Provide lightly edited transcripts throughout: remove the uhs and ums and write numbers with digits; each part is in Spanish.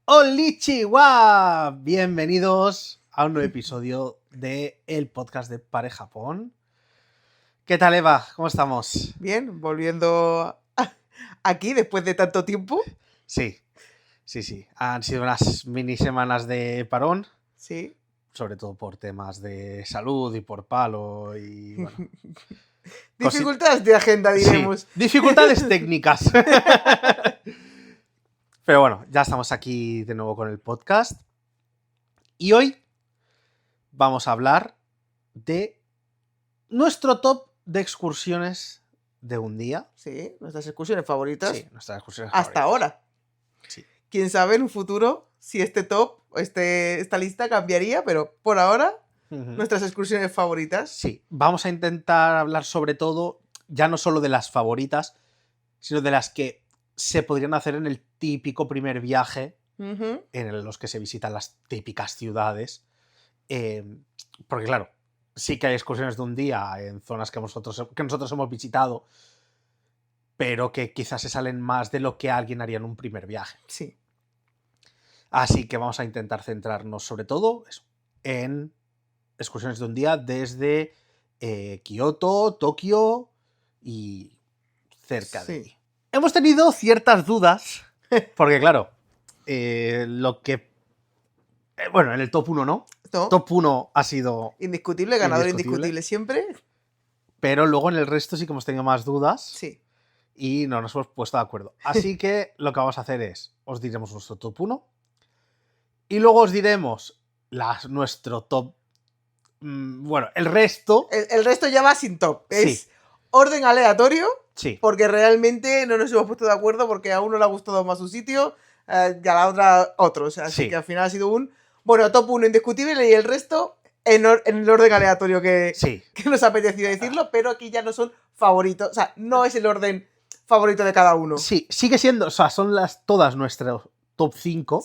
Konnichiwa, bienvenidos a un nuevo episodio de el podcast de Pare Japón. ¿Qué tal, Eva? ¿Cómo estamos? Bien, volviendo aquí después de tanto tiempo. Sí. Han sido unas mini semanas de parón, Sí. sobre todo por temas de salud y por palo y bueno. Dificultades de agenda, diremos. Sí, dificultades técnicas. Pero bueno, ya estamos aquí de nuevo con el podcast. Y hoy vamos a hablar de nuestro top de excursiones de un día. Sí, nuestras excursiones favoritas. Sí, nuestras excursiones hasta favoritas. ahora. Sí. Quién sabe en un futuro si este top, esta lista cambiaría, pero por ahora, nuestras excursiones favoritas. Sí, vamos a intentar hablar sobre todo, ya no solo de las favoritas, sino de las que se podrían hacer en el típico primer viaje, en los que se visitan las típicas ciudades. Porque claro, sí que hay excursiones de un día en zonas que nosotros hemos visitado, pero que quizás se salen más de lo que alguien haría en un primer viaje. Sí. Así que vamos a intentar centrarnos sobre todo en excursiones de un día desde Kioto, Tokio y cerca de allí. Hemos tenido ciertas dudas, porque claro, lo que... bueno, en el top 1 no. Top 1 ha sido... indiscutible, ganador indiscutible siempre. Pero luego en el resto sí que hemos tenido más dudas. Sí. Y no nos hemos puesto de acuerdo. Así que lo que vamos a hacer es, os diremos nuestro top 1 y luego os diremos nuestro top... bueno, el resto... El resto ya va sin top. Sí. Es orden aleatorio. Sí. Porque realmente no nos hemos puesto de acuerdo porque a uno le ha gustado más su sitio y a la otra otro. O sea, así que al final ha sido top 1 indiscutible y el resto en el orden aleatorio que nos ha apetecido decirlo, pero aquí ya no son favoritos. O sea, no es el orden favorito de cada uno. Sí, sigue siendo, o sea, son todas nuestras top 5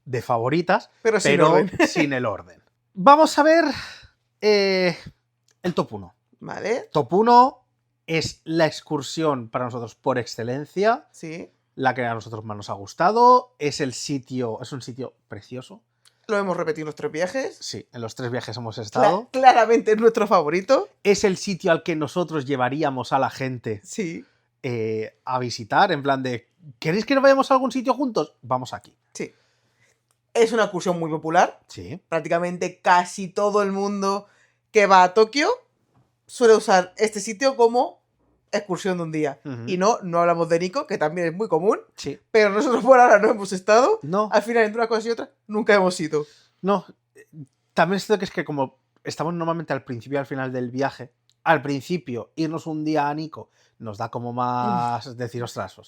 de favoritas, pero sin el orden. Vamos a ver el top 1. Vale. Top 1 es la excursión para nosotros por excelencia. Sí. La que a nosotros más nos ha gustado. Es un sitio precioso. Lo hemos repetido en los 3 viajes. Sí, en los 3 viajes hemos estado. Claramente es nuestro favorito. Es el sitio al que nosotros llevaríamos a la gente a visitar, en plan de, ¿queréis que nos vayamos a algún sitio juntos? Vamos aquí. Sí. Es una excursión muy popular. Sí. Prácticamente casi todo el mundo que va a Tokio suele usar este sitio como excursión de un día. Y no hablamos de Nico, que también es muy común. Sí. Pero nosotros por ahora no hemos estado. No. Al final, entre una cosa y otra, nunca hemos ido. No. También es cierto que es que como estamos normalmente al principio y al final del viaje, al principio irnos un día a Nico nos da como más decir, ostras,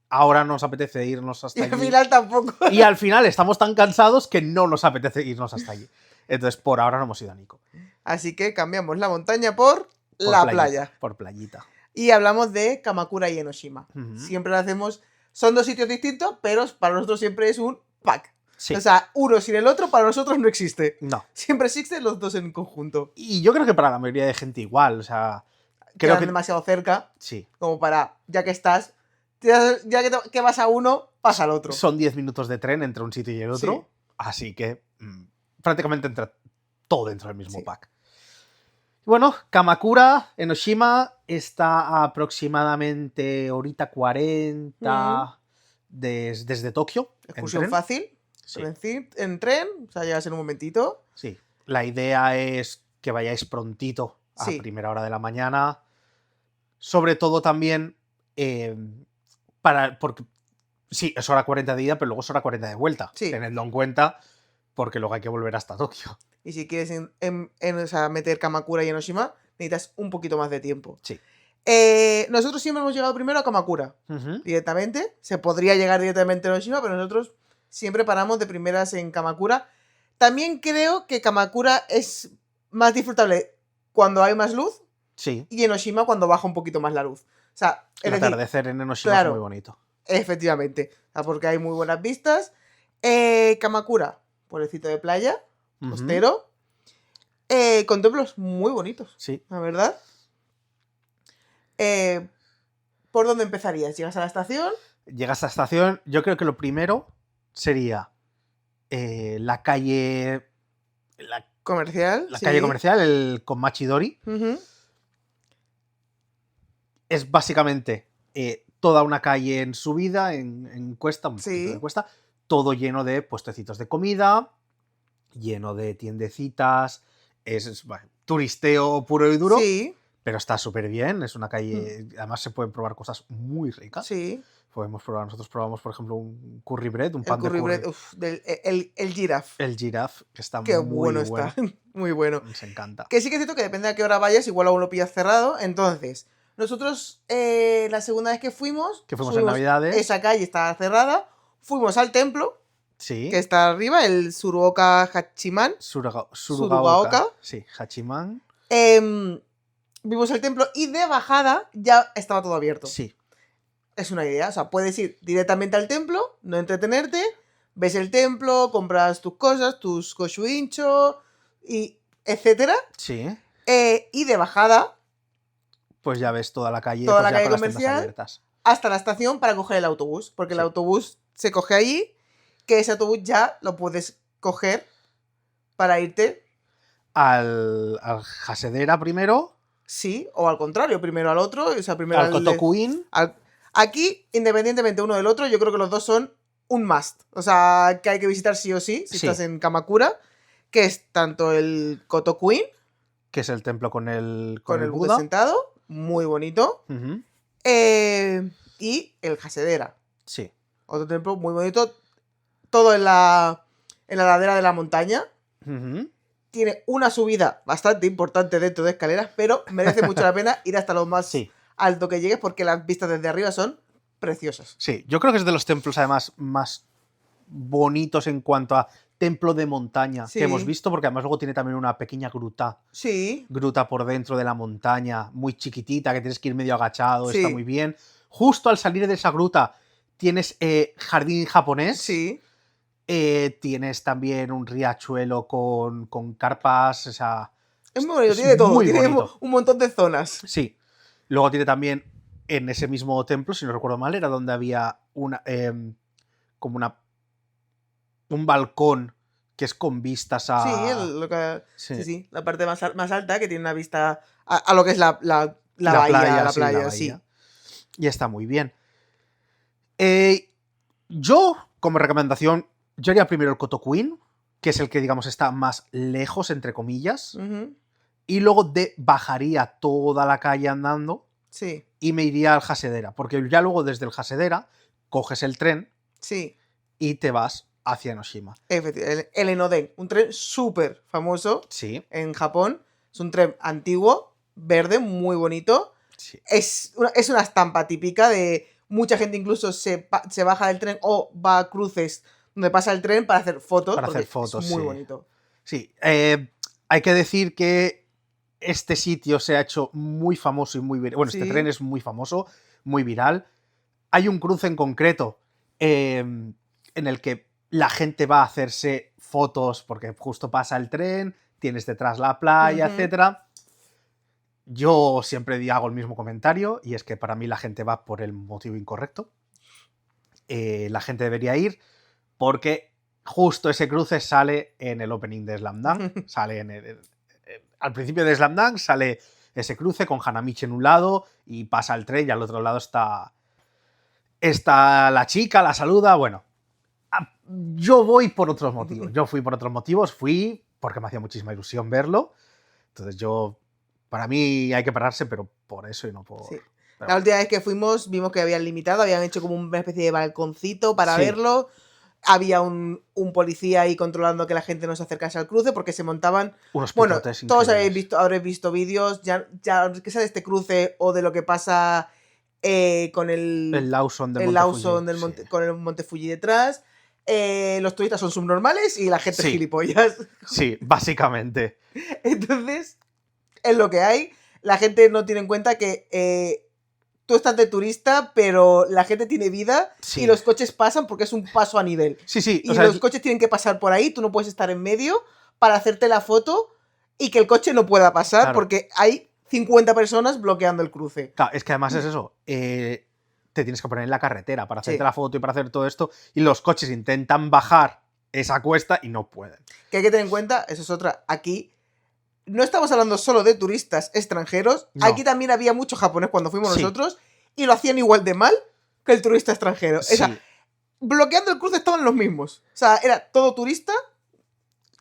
ahora nos apetece irnos hasta allí. Y al final tampoco. Y al final estamos tan cansados que no nos apetece irnos hasta allí. Entonces, por ahora no hemos ido a Nico. Así que cambiamos la montaña por la playa. Por playita. Y hablamos de Kamakura y Enoshima. Siempre lo hacemos... Son 2 sitios distintos, pero para nosotros siempre es un pack. Sí. O sea, uno sin el otro para nosotros no existe. No. Siempre existen los 2 en conjunto. Y yo creo que para la mayoría de gente igual. O sea, creo que demasiado cerca. Sí. Como para, ya que estás, ya que vas a uno, pasa al otro. Son 10 minutos de tren entre un sitio y el otro. Sí. Así que prácticamente entra todo dentro del mismo pack. Bueno, Kamakura, Enoshima, está a aproximadamente horita 40 desde Tokio. Excursión fácil. Sí. En tren, o sea, llegas en un momentito. Sí. La idea es que vayáis prontito a primera hora de la mañana. Sobre todo también porque sí, es hora 40 de ida, pero luego es hora 40 de vuelta. Sí. Tenedlo en cuenta porque luego hay que volver hasta Tokio. Y si quieres meter Kamakura y Enoshima, necesitas un poquito más de tiempo. Sí. Nosotros siempre hemos llegado primero a Kamakura. Directamente. Se podría llegar directamente a Enoshima, pero nosotros siempre paramos de primeras en Kamakura. También creo que Kamakura es más disfrutable cuando hay más luz. Sí. Y Enoshima cuando baja un poquito más la luz. O sea, el atardecer en Enoshima es muy bonito. Efectivamente. O sea, porque hay muy buenas vistas. Kamakura, pueblecito de playa. Costero, con templos muy bonitos, la verdad. ¿Por dónde empezarías? ¿Llegas a la estación? Llegas a la estación, yo creo que lo primero sería la calle... Comercial. La calle comercial, el Konmachidori. Es básicamente toda una calle en subida, en cuesta, un poquito de cuesta, todo lleno de puestecitos de comida, lleno de tiendecitas, bueno, turisteo puro y duro, pero está súper bien, es una calle, además se pueden probar cosas muy ricas. Sí. Nosotros probamos, por ejemplo, un curry bread, un pan de curry. Bread, el giraffe. El giraffe, que está Qué muy bueno. Está, muy bueno. Nos encanta. Que sí que es cierto que depende de a qué hora vayas, igual aún lo pillas cerrado. Entonces, nosotros la segunda vez que fuimos en Navidades, esa calle estaba cerrada, fuimos al templo, que está arriba, el Suruoka Hachiman. Surugaoka. Sí, Hachiman. Vimos el templo y de bajada ya estaba todo abierto. Sí. Es una idea, o sea, puedes ir directamente al templo, no entretenerte, ves el templo, compras tus cosas, tus koshuincho, y etcétera. Sí. Y de bajada, pues ya ves toda la calle, la calle comercial, hasta la estación para coger el autobús, porque el autobús se coge allí, que ese autobús ya lo puedes coger para irte al Hasedera primero. Sí, o al contrario, primero al otro, o sea, primero al Kotokuin. Aquí, independientemente uno del otro, yo creo que los dos son un must. O sea, que hay que visitar sí o sí, si estás en Kamakura, que es tanto el Kotokuin, que es el templo con el Buda sentado, muy bonito, y el Hasedera. Sí. Otro templo muy bonito, todo en la ladera de la montaña. Tiene una subida bastante importante dentro de escaleras, pero merece mucho la pena ir hasta lo más alto que llegues porque las vistas desde arriba son preciosas. Sí, yo creo que es de los templos además más bonitos en cuanto a templo de montaña que hemos visto, porque además luego tiene también una pequeña gruta. Sí. Gruta por dentro de la montaña, muy chiquitita, que tienes que ir medio agachado, está muy bien. Justo al salir de esa gruta tienes jardín japonés. Sí. Tienes también un riachuelo con carpas, o sea... Es muy bonito, tiene todo, tiene un montón de zonas. Sí. Luego tiene también, en ese mismo templo, si no recuerdo mal, era donde había una como un balcón que es con vistas a... Sí, la parte más alta, que tiene una vista a lo que es la playa, sí. Y está muy bien. Yo, como recomendación, yo haría primero el Kotokuin, que es el que, digamos, está más lejos, entre comillas. Y luego bajaría toda la calle andando. Sí. Y me iría al Hasedera. Porque ya luego desde el Hasedera coges el tren. Sí. Y te vas hacia Enoshima. Efectivamente. El Enoden, un tren súper famoso en Japón. Es un tren antiguo, verde, muy bonito. Sí. Es una estampa típica de mucha gente incluso se baja del tren o va a cruces donde pasa el tren para hacer fotos. Es muy bonito. Sí. Hay que decir que este sitio se ha hecho muy famoso y muy viral. Bueno, este tren es muy famoso, muy viral. Hay un cruce en concreto en el que la gente va a hacerse fotos porque justo pasa el tren, tienes detrás la playa, etcétera. Yo siempre hago el mismo comentario y es que para mí la gente va por el motivo incorrecto. La gente debería ir porque justo ese cruce sale en el opening de Slam Dunk. Sale al principio de Slam Dunk sale ese cruce con Hanamichi en un lado y pasa el tren y al otro lado está la chica, la saluda. Bueno, yo voy por otros motivos. Yo fui por otros motivos, fui porque me hacía muchísima ilusión verlo. Entonces para mí hay que pararse, pero por eso y no por... Sí. La última vez que fuimos vimos que habían limitado, habían hecho como una especie de balconcito para verlo. Había un policía ahí controlando que la gente no se acercase al cruce porque se montaban... Unos todos habréis visto vídeos, ya que sea de este cruce o de lo que pasa con el Lawson con el Monte Fuji detrás. Los turistas son subnormales y la gente es gilipollas. Sí, básicamente. Entonces, es lo que hay. La gente no tiene en cuenta que tú estás de turista, pero la gente tiene vida y los coches pasan porque es un paso a nivel. Sí. Y los coches tienen que pasar por ahí, tú no puedes estar en medio para hacerte la foto y que el coche no pueda pasar porque hay 50 personas bloqueando el cruce. Claro, es que además es eso. Te tienes que poner en la carretera para hacerte la foto y para hacer todo esto y los coches intentan bajar esa cuesta y no pueden. Que hay que tener en cuenta, eso es otra, aquí no estamos hablando solo de turistas extranjeros, No. aquí también había mucho japonés cuando fuimos Sí. nosotros y lo hacían igual de mal que el turista extranjero. Sí. O sea, bloqueando el cruce estaban los mismos. O sea, era todo turista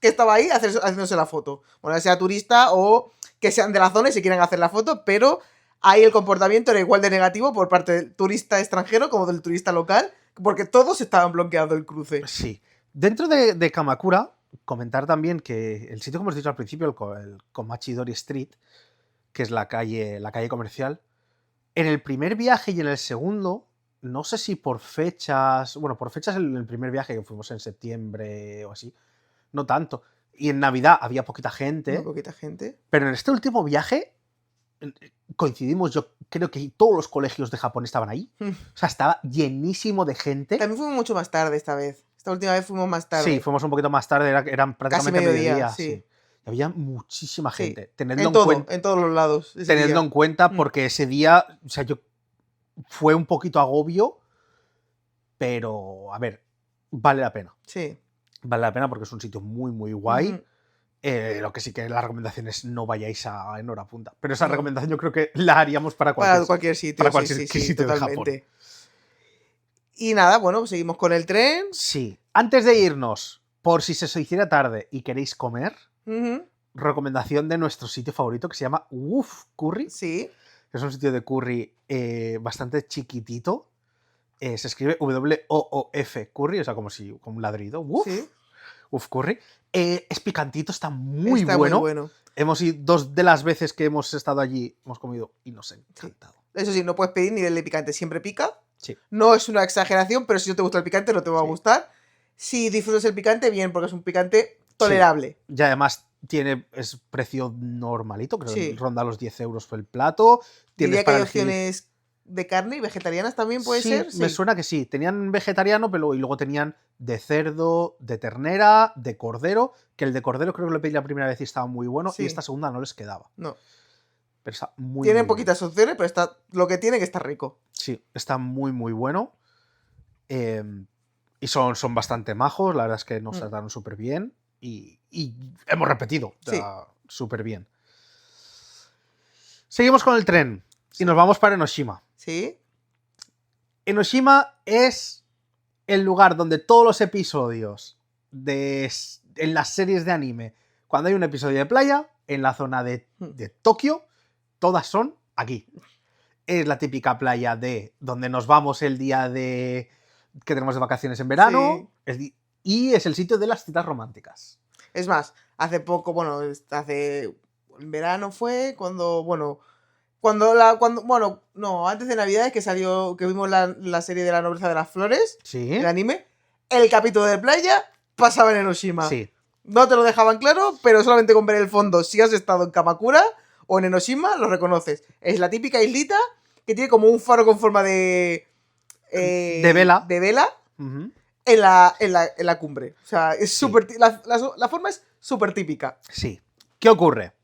que estaba ahí haciéndose la foto. Bueno, ya sea turista o que sean de la zona y se quieran hacer la foto, pero ahí el comportamiento era igual de negativo por parte del turista extranjero como del turista local, porque todos estaban bloqueando el cruce. Sí. Dentro de Kamakura, comentar también que el sitio que hemos dicho al principio, el Komachidori Street, que es la calle comercial, en el primer viaje y en el segundo, no sé si por fechas, bueno, por fechas en el primer viaje que fuimos en septiembre o así, no tanto. Y en Navidad había poquita gente. Muy poquita gente. Pero en este último viaje coincidimos, yo creo que todos los colegios de Japón estaban ahí. O sea, estaba llenísimo de gente. También fuimos mucho más tarde esta vez. Esta última vez fuimos más tarde. Sí, fuimos un poquito más tarde, eran prácticamente Casi mediodía, sí. Y había muchísima gente. Sí. Tenedlo En todos los lados. Tenedlo en cuenta porque ese día, o sea, fue un poquito agobio, pero, a ver, vale la pena. Sí. Vale la pena porque es un sitio muy, muy guay. Lo que sí que la recomendación es no vayáis a En Hora Punta. Pero esa recomendación yo creo que la haríamos para cualquier sitio. Para cualquier sitio totalmente. De Japón. Y nada, bueno, pues seguimos con el tren. Sí. Antes de irnos, por si se os hiciera tarde y queréis comer, recomendación de nuestro sitio favorito que se llama Woof Curry. Sí. Es un sitio de curry bastante chiquitito. Se escribe W-O-O-F Curry, o sea, como un ladrido. Woof. Sí. Woof Curry. Es picantito, está muy Muy bueno. Hemos ido 2 de las veces que hemos estado allí, hemos comido y nos ha encantado. Sí. Eso sí, no puedes pedir nivel de picante, siempre pica. Sí. No es una exageración, pero si no te gusta el picante, no te va a gustar. Si disfrutas el picante, bien, porque es un picante tolerable. Sí. Y además es precio normalito, creo que ronda los 10 euros por el plato. Diría que hay opciones de carne y vegetarianas también, ¿puede ser? Sí, me suena que sí. Tenían vegetariano, pero y luego tenían de cerdo, de ternera, de cordero, que el de cordero creo que lo pedí la primera vez y estaba muy bueno, y esta segunda no les quedaba. No. Pero está muy Tienen muy poquitas opciones, pero lo que tiene que está rico. Sí, está muy, muy bueno. Y son bastante majos, la verdad es que nos trataron súper bien. Y hemos repetido, súper bien. Seguimos con el tren y nos vamos para Enoshima. Sí. Enoshima es el lugar donde todos los episodios en las series de anime, cuando hay un episodio de playa, en la zona de Tokio, todas son aquí. Es la típica playa de donde nos vamos el día que tenemos de vacaciones en verano, y es el sitio de las citas románticas. Es más, hace poco, en verano fue antes de Navidad que vimos la serie de La Nobleza de las Flores, el anime, el capítulo de playa pasaba en Enoshima. Sí. No te lo dejaban claro, pero solamente con ver el fondo, si has estado en Kamakura o en Enoshima, lo reconoces. Es la típica islita que tiene como un faro con forma de vela. De vela. En la cumbre. O sea, es súper. La forma es súper típica. Sí. ¿Qué ocurre?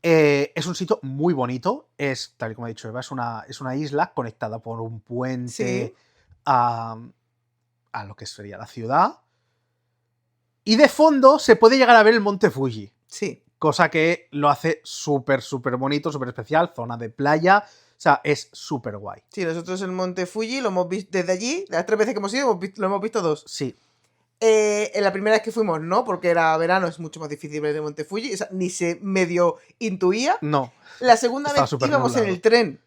Es un sitio muy bonito. Es, tal y como ha dicho Eva, es una isla conectada por un puente a lo que sería la ciudad. Y de fondo se puede llegar a ver el monte Fuji. Sí. Cosa que lo hace súper, súper bonito, súper especial. Zona de playa. O sea, es súper guay. Sí, nosotros el monte Fuji lo hemos visto desde allí. De las 3 veces que hemos ido, lo hemos visto 2. Sí. En la primera vez que fuimos, no, porque era verano, es mucho más difícil ver el monte Fuji. O sea, ni se medio intuía. No. La segunda vez íbamos en el tren.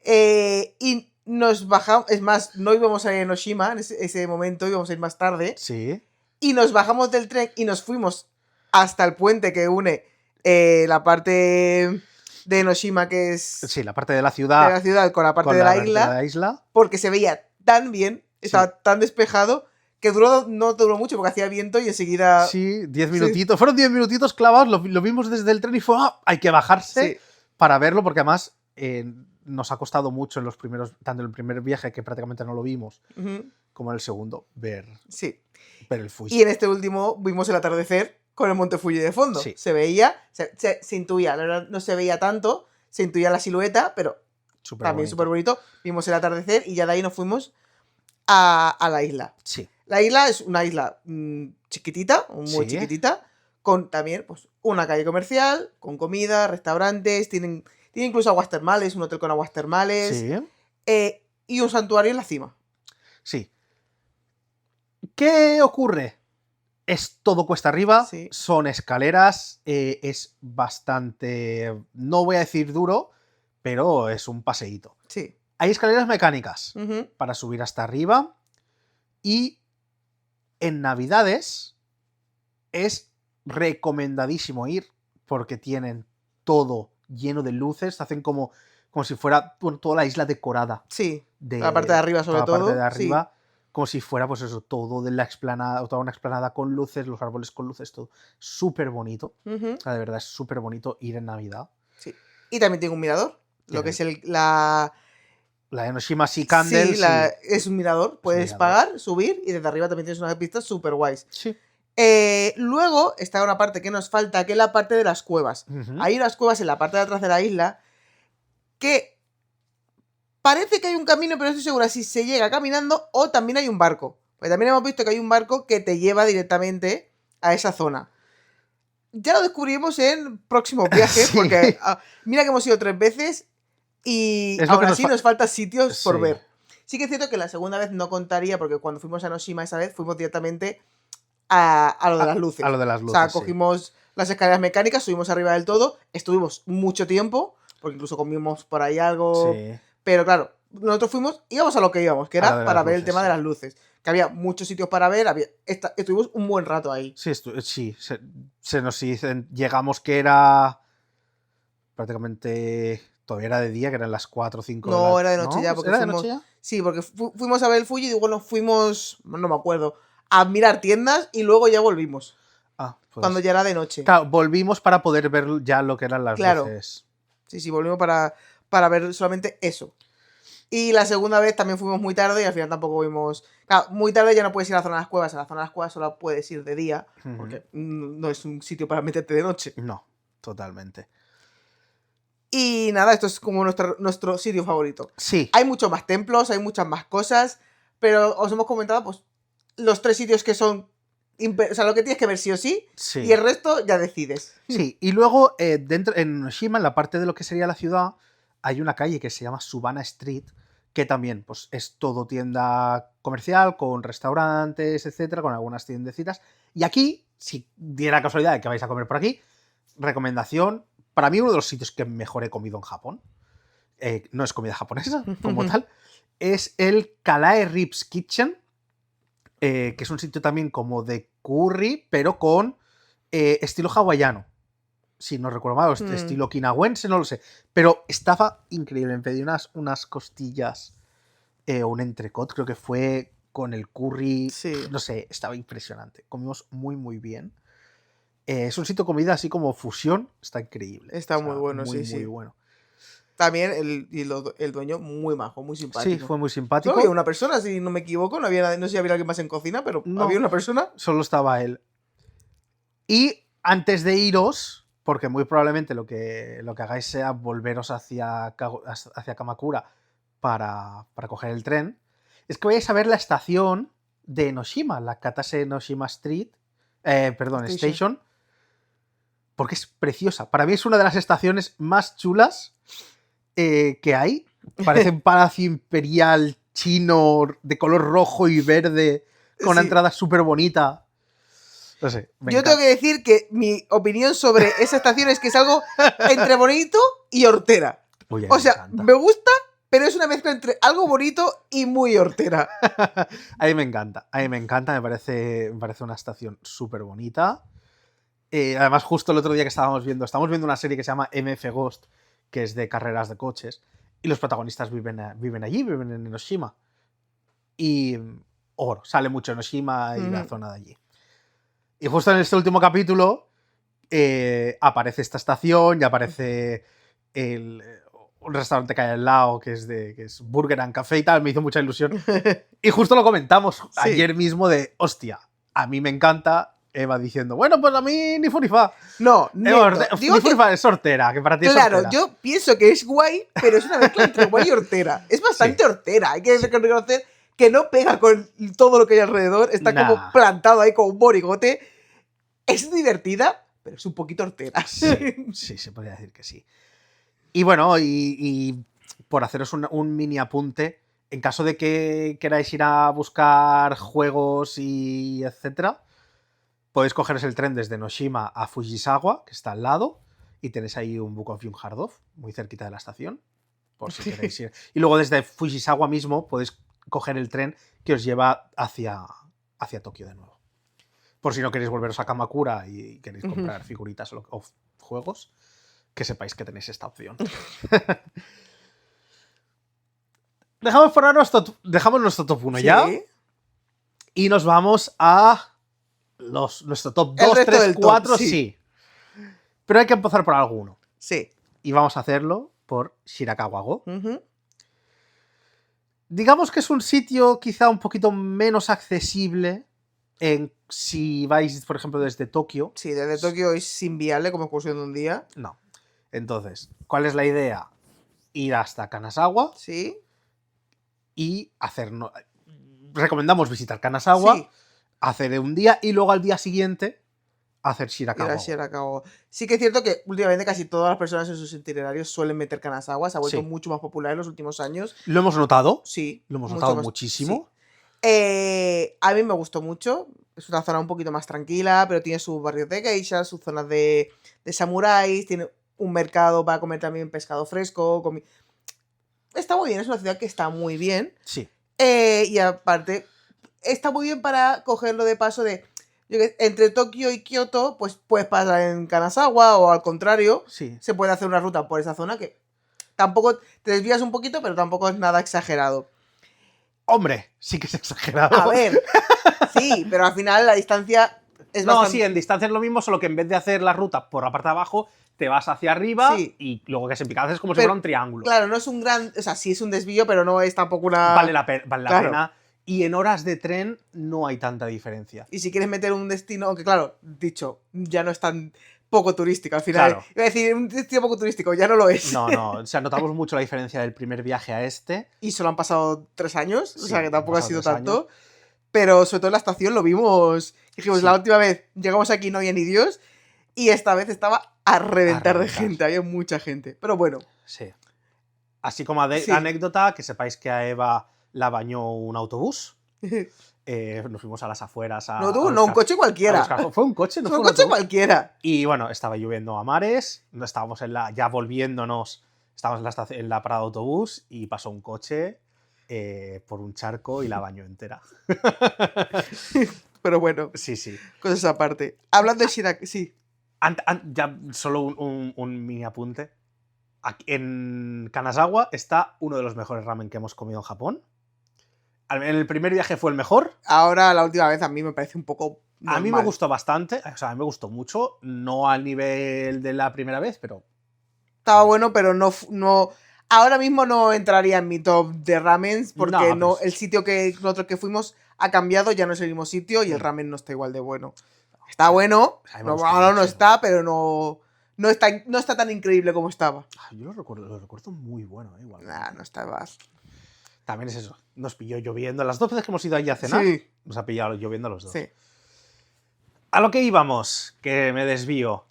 Y nos bajamos. Es más, no íbamos a ir a Enoshima en ese momento, íbamos a ir más tarde. Sí. Y nos bajamos del tren y nos fuimos hasta el puente que une la parte de Enoshima, que es... Sí, la parte de la ciudad. De la ciudad con la parte de la isla. Porque se veía tan bien, estaba tan despejado, que no duró mucho porque hacía viento y enseguida... Sí, 10 minutitos. Fueron 10 minutitos clavados, lo vimos desde el tren y fue, hay que bajarse para verlo, porque además nos ha costado mucho en los primeros, tanto en el primer viaje, que prácticamente no lo vimos, como en el segundo, ver el Fuji. Y en este último vimos el atardecer con el monte Fuji de fondo. Sí. Se veía, se intuía, la verdad no se veía tanto, se intuía la silueta, pero también súper bonito. Vimos el atardecer y ya de ahí nos fuimos a la isla. Sí. La isla es una isla chiquitita, muy chiquitita, con también pues, una calle comercial, con comida, restaurantes, tiene incluso aguas termales, un hotel con aguas termales, y un santuario en la cima. Sí. ¿Qué ocurre? Es todo cuesta arriba, son escaleras, es bastante, no voy a decir duro, pero es un paseíto. Sí. Hay escaleras mecánicas para subir hasta arriba y en Navidades es recomendadísimo ir porque tienen todo lleno de luces, hacen como si fuera toda la isla decorada. Sí, la parte de arriba sobre todo. La parte de arriba, como si fuera pues eso, todo de la explanada, toda una explanada con luces, los árboles con luces, todo. Súper bonito. De verdad, es súper bonito ir en Navidad. Sí. Y también tiene un mirador, lo que es la Enoshima Sea Candle. Sí, es un mirador. Puedes pagar, subir y desde arriba también tienes unas pistas súper guays. Sí. Luego está una parte que nos falta, que es la parte de las cuevas. Hay unas cuevas en la parte de atrás de la isla que parece que hay un camino, pero no estoy segura si se llega caminando o también hay un barco. Pues también hemos visto que hay un barco que te lleva directamente a esa zona. Ya lo descubrimos en próximos viajes, porque mira que hemos ido 3 veces y aún así nos faltan sitios por ver. Sí que es cierto que la segunda vez no contaría, porque cuando fuimos a Enoshima esa vez fuimos directamente a lo de las luces. A lo de las luces. O sea, cogimos las escaleras mecánicas, subimos arriba del todo, estuvimos mucho tiempo, porque incluso comimos por ahí algo. Sí. Pero claro, nosotros íbamos a lo que íbamos, que era para ver el tema de las luces. Que había muchos sitios para ver, estuvimos un buen rato ahí. Sí, se nos dicen, llegamos que era prácticamente, todavía era de día, que eran las 4 o 5 No, era de noche ya. Porque ¿Era de noche ya? Sí, porque fuimos a ver el Fuji y luego nos fuimos, no me acuerdo, a mirar tiendas y luego ya volvimos. Pues, cuando ya era de noche. Claro, volvimos para poder ver ya lo que eran las luces. Sí, volvimos para ver solamente eso. Y la segunda vez también fuimos muy tarde y al final tampoco vimos... Claro, muy tarde ya no puedes ir a la zona de las cuevas. A la zona de las cuevas solo puedes ir de día, porque no es un sitio para meterte de noche. No, totalmente. Y nada, esto es como nuestro sitio favorito. Sí. Hay muchos más templos, hay muchas más cosas, pero os hemos comentado pues los 3 sitios que son... O sea, lo que tienes que ver sí o sí, y el resto ya decides. Sí, y luego dentro en Enoshima, en la parte de lo que sería la ciudad, hay una calle que se llama Subana Street, que también pues, es todo tienda comercial, con restaurantes, etcétera, con algunas tiendecitas. Y aquí, si diera casualidad de que vais a comer por aquí, recomendación, para mí uno de los sitios que mejor he comido en Japón, no es comida japonesa como tal, es el Kalae Ribs Kitchen, que es un sitio también como de curry, pero con estilo hawaiano. Si no recuerdo mal, estilo okinawense, no lo sé. Pero estaba increíble. Me pedí unas costillas, un entrecot, creo que fue con el curry. Sí. No sé, estaba impresionante. Comimos muy, muy bien. Es un sitio de comida así como fusión. Está increíble. Está muy bueno, muy bueno. También el dueño muy majo, muy simpático. Sí, fue muy simpático. Solo había una persona, si no me equivoco. No sé si había alguien más en cocina, pero no, había una persona. Solo estaba él. Y antes de iros, porque muy probablemente lo que hagáis sea volveros hacia Kamakura para coger el tren, es que vayáis a ver la estación de Enoshima, la Katase Enoshima Station, porque es preciosa. Para mí es una de las estaciones más chulas que hay. Parece un palacio imperial chino de color rojo y verde, con una entrada súper bonita. No sé, yo tengo que decir que mi opinión sobre esa estación es que es algo entre bonito y hortera. O sea, me gusta, pero es una mezcla entre algo bonito y muy hortera. A mí me encanta, me parece una estación súper bonita. Además, justo el otro día que estamos viendo una serie que se llama MF Ghost, que es de carreras de coches, y los protagonistas viven allí, viven en Enoshima. Y sale mucho Enoshima y la zona de allí. Y justo en este último capítulo aparece esta estación y aparece un restaurante que hay al lado que es Burger and Café y tal, me hizo mucha ilusión. Y justo lo comentamos ayer mismo de, hostia, a mí me encanta. Eva diciendo, bueno, pues a mí ni funifa. No, ni funifa es hortera, que para ti es hortera. Claro, yo pienso que es guay, pero es una mezcla entre guay y hortera. Es bastante hortera, hay que reconocer que no pega con todo lo que hay alrededor, está como plantado ahí como un morigote. Es divertida, pero es un poquito hortera. Sí, se podría decir que sí. Y bueno, y por haceros un mini apunte, en caso de que queráis ir a buscar juegos y etcétera, podéis cogeros el tren desde Noshima a Fujisawa, que está al lado, y tenéis ahí un Book of Young muy cerquita de la estación, por si queréis ir. Y luego desde Fujisawa mismo podéis coger el tren que os lleva hacia Tokio de nuevo. Por si no queréis volveros a Kamakura y queréis comprar figuritas o juegos, que sepáis que tenéis esta opción. Dejamos nuestro top 1 ya. Y nos vamos a nuestro top 2, 3, 4. Sí. Pero hay que empezar por alguno. Sí. Y vamos a hacerlo por Shirakawa-go. Digamos que es un sitio quizá un poquito menos accesible si vais, por ejemplo, desde Tokio. Sí, desde Tokio es inviable como excursión de un día. No. Entonces, ¿cuál es la idea? Ir hasta Kanazawa. Sí. Y recomendamos visitar Kanazawa, hacer un día y luego al día siguiente hacer Shirakawa. Sí que es cierto que últimamente casi todas las personas en sus itinerarios suelen meter Kanazawa. Se ha vuelto mucho más popular en los últimos años. ¿Lo hemos notado? Sí. Lo hemos notado muchísimo. Sí. A mí me gustó mucho. Es una zona un poquito más tranquila, pero tiene sus barrios de geishas, sus zonas de samuráis, tiene un mercado para comer también pescado fresco. Está muy bien, es una ciudad que está muy bien. Sí. Y aparte, está muy bien para cogerlo de paso entre Tokio y Kioto, pues puedes pasar en Kanazawa o al contrario. Sí. Se puede hacer una ruta por esa zona que tampoco te desvías un poquito, pero tampoco es nada exagerado. Hombre, sí que es exagerado. A ver, sí, pero al final la distancia es bastante... sí, en distancia es lo mismo, solo que en vez de hacer la ruta por la parte de abajo, te vas hacia arriba y luego que es en picada es como si fuera un triángulo. Claro, no es un gran... O sea, sí es un desvío, pero no es tampoco una... Vale la pena. Y en horas de tren no hay tanta diferencia. Y si quieres meter un destino, aunque claro, dicho, ya no es tan poco turístico al final. Claro. Iba a decir, un destino poco turístico, ya no lo es. No, o sea, notamos mucho la diferencia del primer viaje a este. Y solo han pasado 3 años, o sea que tampoco ha sido tanto. Pero sobre todo en la estación lo vimos. Dijimos, la última vez llegamos aquí no había ni Dios. Y esta vez estaba a reventar de gente, había mucha gente. Pero bueno. Sí. Así como anécdota, que sepáis que a Eva la bañó un autobús. Nos fuimos a las afueras un coche cualquiera. Fue un coche, no fue un coche cualquiera. Y bueno, estaba lloviendo a mares, estábamos ya volviéndonos, estábamos en la parada de autobús y pasó un coche por un charco y la bañó entera. Pero bueno, sí. Cosas aparte. Hablando de Shirakawa, sí. Ya solo un mini apunte. Aquí, en Kanazawa está uno de los mejores ramen que hemos comido en Japón. En el primer viaje fue el mejor. Ahora, la última vez, a mí me parece un poco normal. A mí me gustó bastante, o sea, a mí me gustó mucho. No al nivel de la primera vez, pero... Estaba bueno, pero no... Ahora mismo no entraría en mi top de ramens, porque el sitio que nosotros que fuimos ha cambiado, ya no es el mismo sitio y el ramen no está igual de bueno. Está bueno, ahora no está, pero no está tan increíble como estaba. Yo lo recuerdo muy bueno, igual. No está más. También es eso, nos pilló lloviendo. Las 2 veces que hemos ido allí a cenar, nos ha pillado lloviendo los dos. Sí. A lo que íbamos, que me desvío.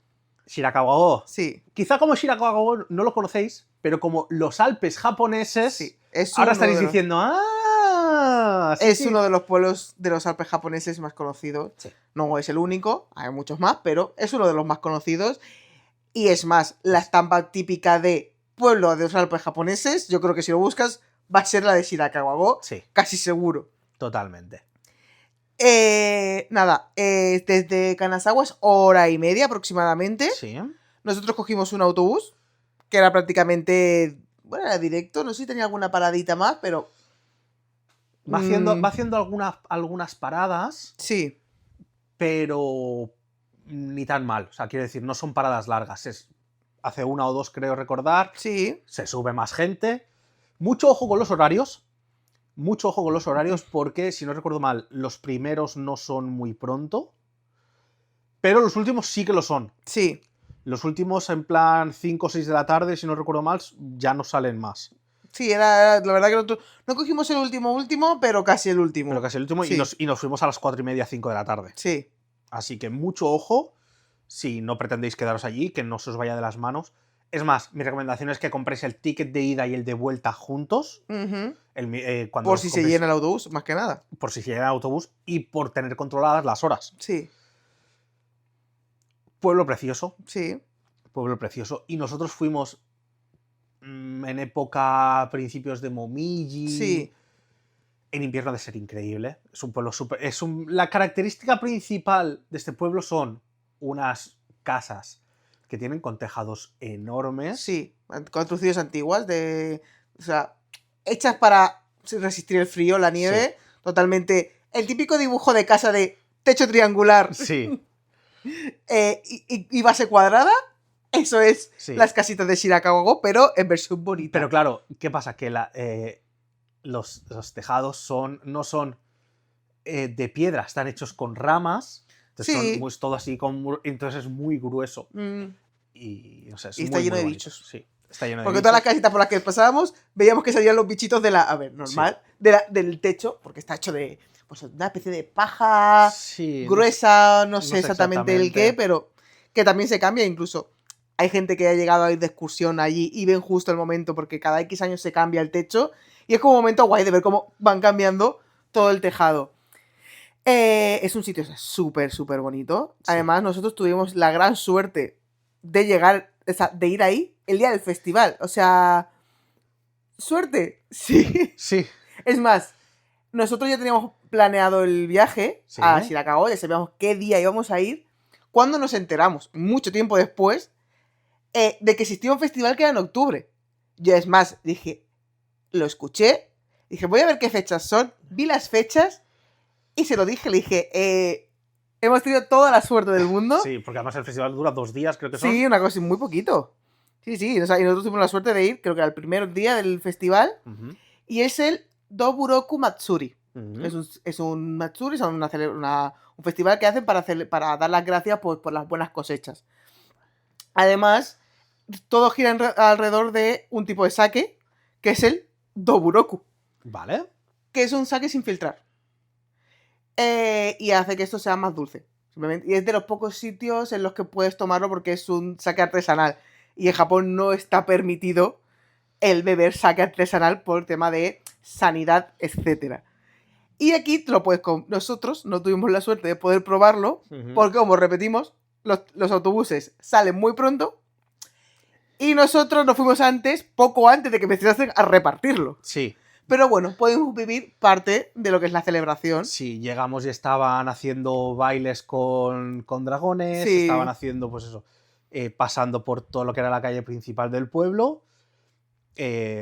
Shirakawa-go. Sí. Quizá como Shirakawa-go no lo conocéis, pero como los Alpes japoneses, ahora estaréis diciendo, es uno de los pueblos de los Alpes japoneses más conocidos. Sí. No es el único, hay muchos más, pero es uno de los más conocidos. Y es más, la estampa típica de pueblo de los Alpes japoneses, yo creo que si lo buscas, va a ser la de Shirakawa-go. Sí. Casi seguro. Totalmente. Desde Kanazawa es 1h30 aproximadamente. Sí. Nosotros cogimos un autobús que era prácticamente... Bueno, era directo, no sé si tenía alguna paradita más, pero... Va haciendo algunas paradas. Sí. Pero ni tan mal. O sea, quiero decir, no son paradas largas. Hace 1 o 2, creo recordar. Sí. Se sube más gente. Mucho ojo con los horarios. Porque, si no recuerdo mal, los primeros no son muy pronto. Pero los últimos sí que lo son. Sí. Los últimos, en plan 5 o 6 de la tarde, si no recuerdo mal, ya no salen más. Sí, era la verdad que nosotros no cogimos el último, pero casi el último. Pero casi el último, Sí. y nos fuimos a las 4:30, 5 de la tarde. Sí. Así que mucho ojo si no pretendéis quedaros allí, que no se os vaya de las manos. Es más, mi recomendación es que compréis el ticket de ida y el de vuelta juntos. Cuando por si se llena el autobús, más que nada. Por si se llena el autobús y por tener controladas las horas. Sí. Pueblo precioso. Sí. Pueblo precioso. Y nosotros fuimos en época principios de Momiji. Sí. En invierno ha de ser increíble. Es un pueblo súper... La característica principal de este pueblo son unas casas que tienen con tejados enormes. Sí, construcciones antiguas, o sea, hechas para resistir el frío, la nieve, sí. Totalmente. El típico dibujo de casa de techo triangular. Sí. y base cuadrada. Eso es las casitas de Shirakawa-go, pero en versión bonita. Pero claro, ¿qué pasa? Que los tejados no son de piedra, están hechos con ramas. Entonces son todo así, entonces es muy grueso. Y, o sea, es y está muy, lleno muy de bonito. bichos. Sí, está lleno de porque bichos. Todas las casitas por las que pasábamos, veíamos que salían los bichitos de normal, del techo, porque está hecho de pues, una especie de paja gruesa, no sé exactamente el qué, pero que también se cambia incluso. Hay gente que ha llegado a ir de excursión allí y ven justo el momento, porque cada X años se cambia el techo, y es como un momento guay de ver cómo van cambiando todo el tejado. Es un sitio súper, súper bonito. Sí. Además, nosotros tuvimos la gran suerte de llegar, de ir ahí el día del festival. O sea, suerte. Sí. Sí. Es más, nosotros ya teníamos planeado el viaje a Shirakawa, ya sabíamos qué día íbamos a ir, cuando nos enteramos, mucho tiempo después, de que existía un festival que era en octubre. Yo, es más, dije, lo escuché, dije, voy a ver qué fechas son, vi las fechas y se lo dije, le dije, hemos tenido toda la suerte del mundo. Sí, porque además el festival dura 2 días, creo que son. Sí, una cosa, muy poquito. Sí, o sea, y nosotros tuvimos la suerte de ir, creo que al primer día del festival, y es el Doburoku Matsuri. Es un Matsuri, es un festival que hacen para dar las gracias por las buenas cosechas. Además, todo gira alrededor de un tipo de sake, que es el Doburoku. Vale. Que es un sake sin filtrar. Y hace que esto sea más dulce. Simplemente. Y es de los pocos sitios en los que puedes tomarlo porque es un sake artesanal. Y en Japón no está permitido el beber sake artesanal por el tema de sanidad, etc. Y aquí lo puedes nosotros no tuvimos la suerte de poder probarlo, porque como repetimos, los autobuses salen muy pronto y nosotros nos fuimos poco antes de que empezasen a repartirlo. Sí. Pero bueno, podemos vivir parte de lo que es la celebración. Sí, llegamos y estaban haciendo bailes con dragones, estaban haciendo, pues eso, pasando por todo lo que era la calle principal del pueblo.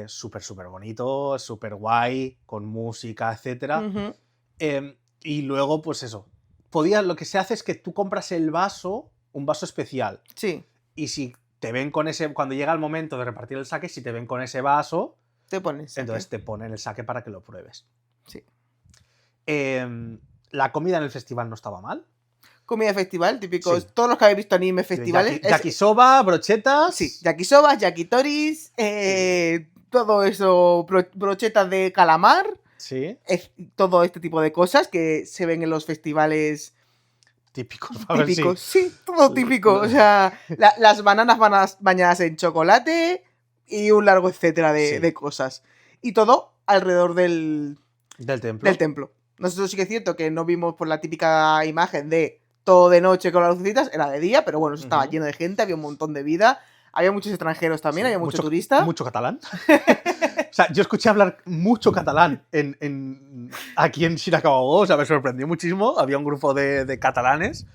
Súper, súper bonito, súper guay, con música, etc. Y luego, pues eso, lo que se hace es que tú compras un vaso especial. Sí. Y si te ven con ese, cuando llega el momento de repartir el sake, si te ven con ese vaso, te ponen sake. Entonces te ponen el sake para que lo pruebes. Sí. La comida en el festival no estaba mal. Comida de festival, típico. Sí. Todos los que habéis visto anime festivales. Yakisoba, brochetas. Sí, yakisobas, yakitoris, todo eso, brochetas de calamar. Sí. Todo este tipo de cosas que se ven en los festivales típicos. Sí, todo típico. O sea, las bananas bañadas en chocolate y un largo etcétera de cosas. Y todo alrededor del templo. Nosotros sí que es cierto que no vimos por la típica imagen de todo de noche con las lucecitas, era de día, pero bueno, eso estaba lleno de gente, había un montón de vida, había muchos extranjeros también, había mucho turista. Mucho catalán. O sea, yo escuché hablar mucho catalán aquí en Shirakawa-go, o sea, me sorprendió muchísimo, había un grupo de catalanes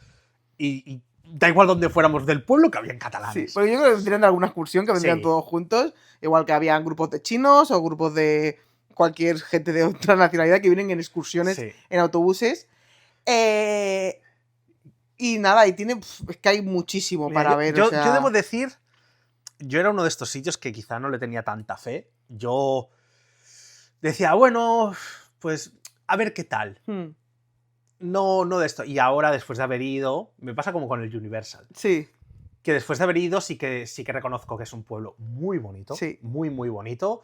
y da igual donde fuéramos del pueblo que habían catalanes. Sí, porque yo creo que vendrían de alguna excursión, que vendrían todos juntos, igual que habían grupos de chinos o grupos de cualquier gente de otra nacionalidad que vienen en excursiones en autobuses. Y nada, y es que hay muchísimo para ver. Yo debo decir, yo era uno de estos sitios que quizá no le tenía tanta fe. Yo decía, bueno, pues a ver qué tal. No de esto. Y ahora, después de haber ido, me pasa como con el Universal. Sí. Que después de haber ido sí que reconozco que es un pueblo muy bonito. Sí. Muy, muy bonito.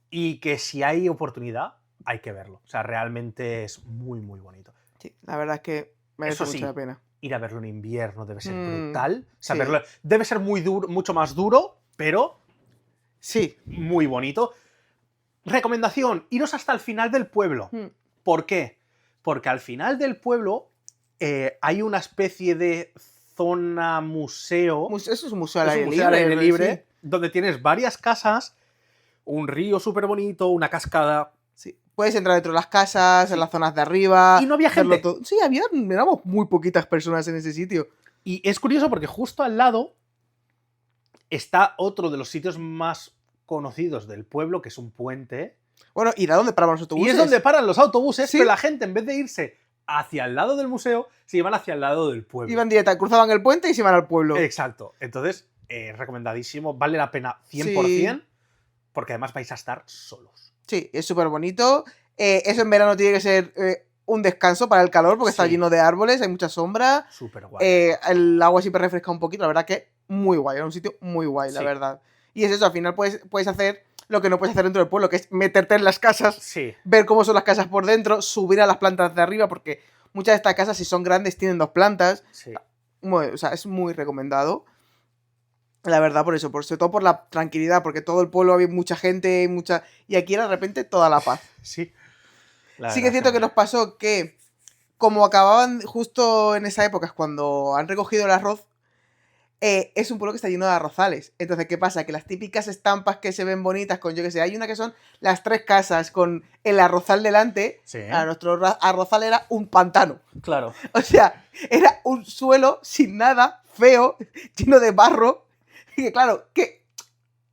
y que si hay oportunidad hay que verlo. O sea, realmente es muy, muy bonito. Sí, la verdad es que merece mucho la pena. Ir a verlo en invierno debe ser brutal. O sea, sí. verlo, debe ser muy duro, mucho más duro, pero sí, muy bonito. Recomendación, iros hasta el final del pueblo. ¿Por qué? Porque al final del pueblo hay una especie de zona museo. Eso es un museo al aire libre, sí. donde tienes varias casas, un río súper bonito, una cascada. Sí. Puedes entrar dentro de las casas, en las zonas de arriba. Y no había gente. Sí, éramos muy poquitas personas en ese sitio. Y es curioso porque justo al lado está otro de los sitios más conocidos del pueblo, que es un puente. Bueno, ¿y a dónde paran los autobuses? Y es donde paran los autobuses, ¿sí? Pero la gente, en vez de irse hacia el lado del museo, se iban hacia el lado del pueblo. Iban directa, cruzaban el puente y se iban al pueblo. Exacto. Entonces, recomendadísimo, vale la pena 100%, porque además vais a estar solos. Sí, es súper bonito. Eso en verano tiene que ser un descanso para el calor, porque está lleno de árboles, hay mucha sombra. Súper guay. El agua siempre refresca un poquito, la verdad que muy guay, era un sitio muy guay, la verdad. Y es eso, al final puedes hacer lo que no puedes hacer dentro del pueblo, que es meterte en las casas, ver cómo son las casas por dentro, subir a las plantas de arriba, porque muchas de estas casas, si son grandes, tienen 2 plantas. O sea, es muy recomendado. La verdad, por eso, sobre todo por la tranquilidad, porque todo el pueblo había mucha gente, y aquí de repente toda la paz. Sí. Sí que es cierto que nos pasó que, como acababan justo en esa época, es cuando han recogido el arroz, es un pueblo que está lleno de arrozales. Entonces, ¿qué pasa? Que las típicas estampas que se ven bonitas con, yo que sé, hay una que son las 3 casas con el arrozal delante. A nuestro arrozal era un pantano. Claro. O sea, era un suelo sin nada, feo, lleno de barro. Y que claro, que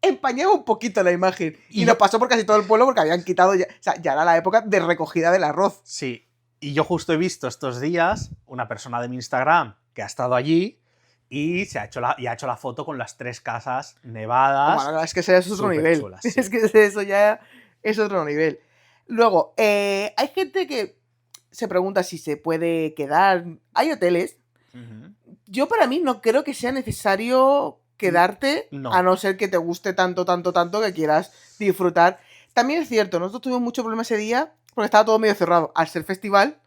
empañaba un poquito la imagen. Y nos pasó por casi todo el pueblo porque habían quitado ya. O sea, ya era la época de recogida del arroz. Sí. Y yo justo he visto estos días una persona de mi Instagram que ha estado allí y ha hecho la foto con las 3 casas nevadas. Bueno, es que ese es otro nivel. Chulas, sí. Es que eso ya es otro nivel. Luego, hay gente que se pregunta si se puede quedar. Hay hoteles. Yo para mí no creo que sea necesario quedarte, a no ser que te guste tanto que quieras disfrutar. También es cierto, nosotros tuvimos mucho problema ese día porque estaba todo medio cerrado. Al ser festival,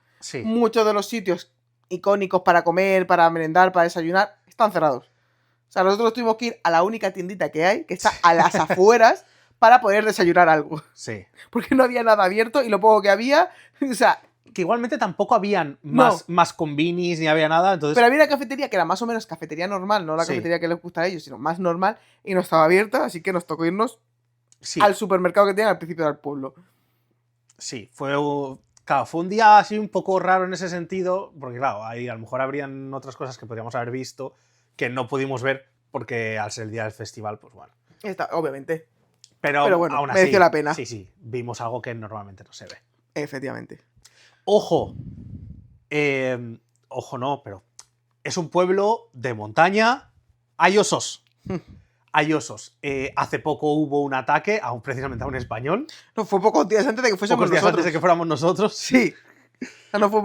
muchos de los sitios icónicos para comer, para merendar, para desayunar, están cerrados. O sea, nosotros tuvimos que ir a la única tiendita que hay, que está a las afueras, para poder desayunar algo. Sí. Porque no había nada abierto y lo poco que había, o sea... Que igualmente tampoco habían más combinis ni había nada, entonces... Pero había una cafetería que era más o menos cafetería normal, no la cafetería que les gusta a ellos, sino más normal, y no estaba abierta, así que nos tocó irnos al supermercado que tenían al principio del pueblo. Sí, fue un día así un poco raro en ese sentido, porque claro, ahí a lo mejor habrían otras cosas que podríamos haber visto que no pudimos ver porque al ser el día del festival, pues bueno. Obviamente. Pero bueno, aún así, mereció la pena. Sí, vimos algo que normalmente no se ve. Efectivamente. Ojo, ojo no, pero es un pueblo de montaña, hay osos. Hay osos. Hace poco hubo un ataque, precisamente a un español. No, fue pocos días antes de que fuésemos nosotros. Antes de que fuéramos nosotros. Sí. Fue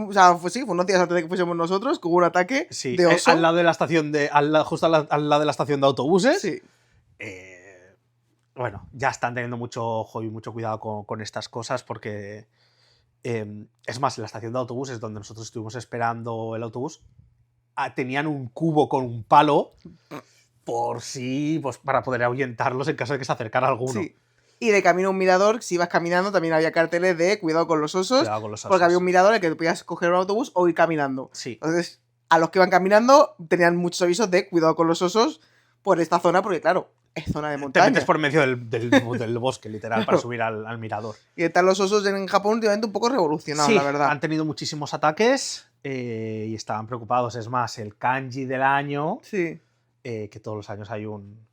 unos días antes de que fuésemos nosotros, que hubo un ataque de oso. Al lado de la estación justo al lado de la estación de autobuses. Sí. Bueno, ya están teniendo mucho ojo y mucho cuidado con estas cosas porque... es más, en la estación de autobuses donde nosotros estuvimos esperando el autobús, tenían un cubo con un palo por pues para poder ahuyentarlos en caso de que se acercara alguno. Sí. Y de camino a un mirador, si ibas caminando, también había carteles de cuidado con los osos. Cuidado con los osos. Porque había un mirador en el que podías coger un autobús o ir caminando. Sí. Entonces, a los que iban caminando tenían muchos avisos de cuidado con los osos por esta zona, porque claro, es zona de montaña. Te metes por medio del bosque, literal, para subir al mirador. Y están los osos en Japón últimamente un poco revolucionados, la verdad. Han tenido muchísimos ataques y estaban preocupados. Es más, el kanji del año, que todos los años hay un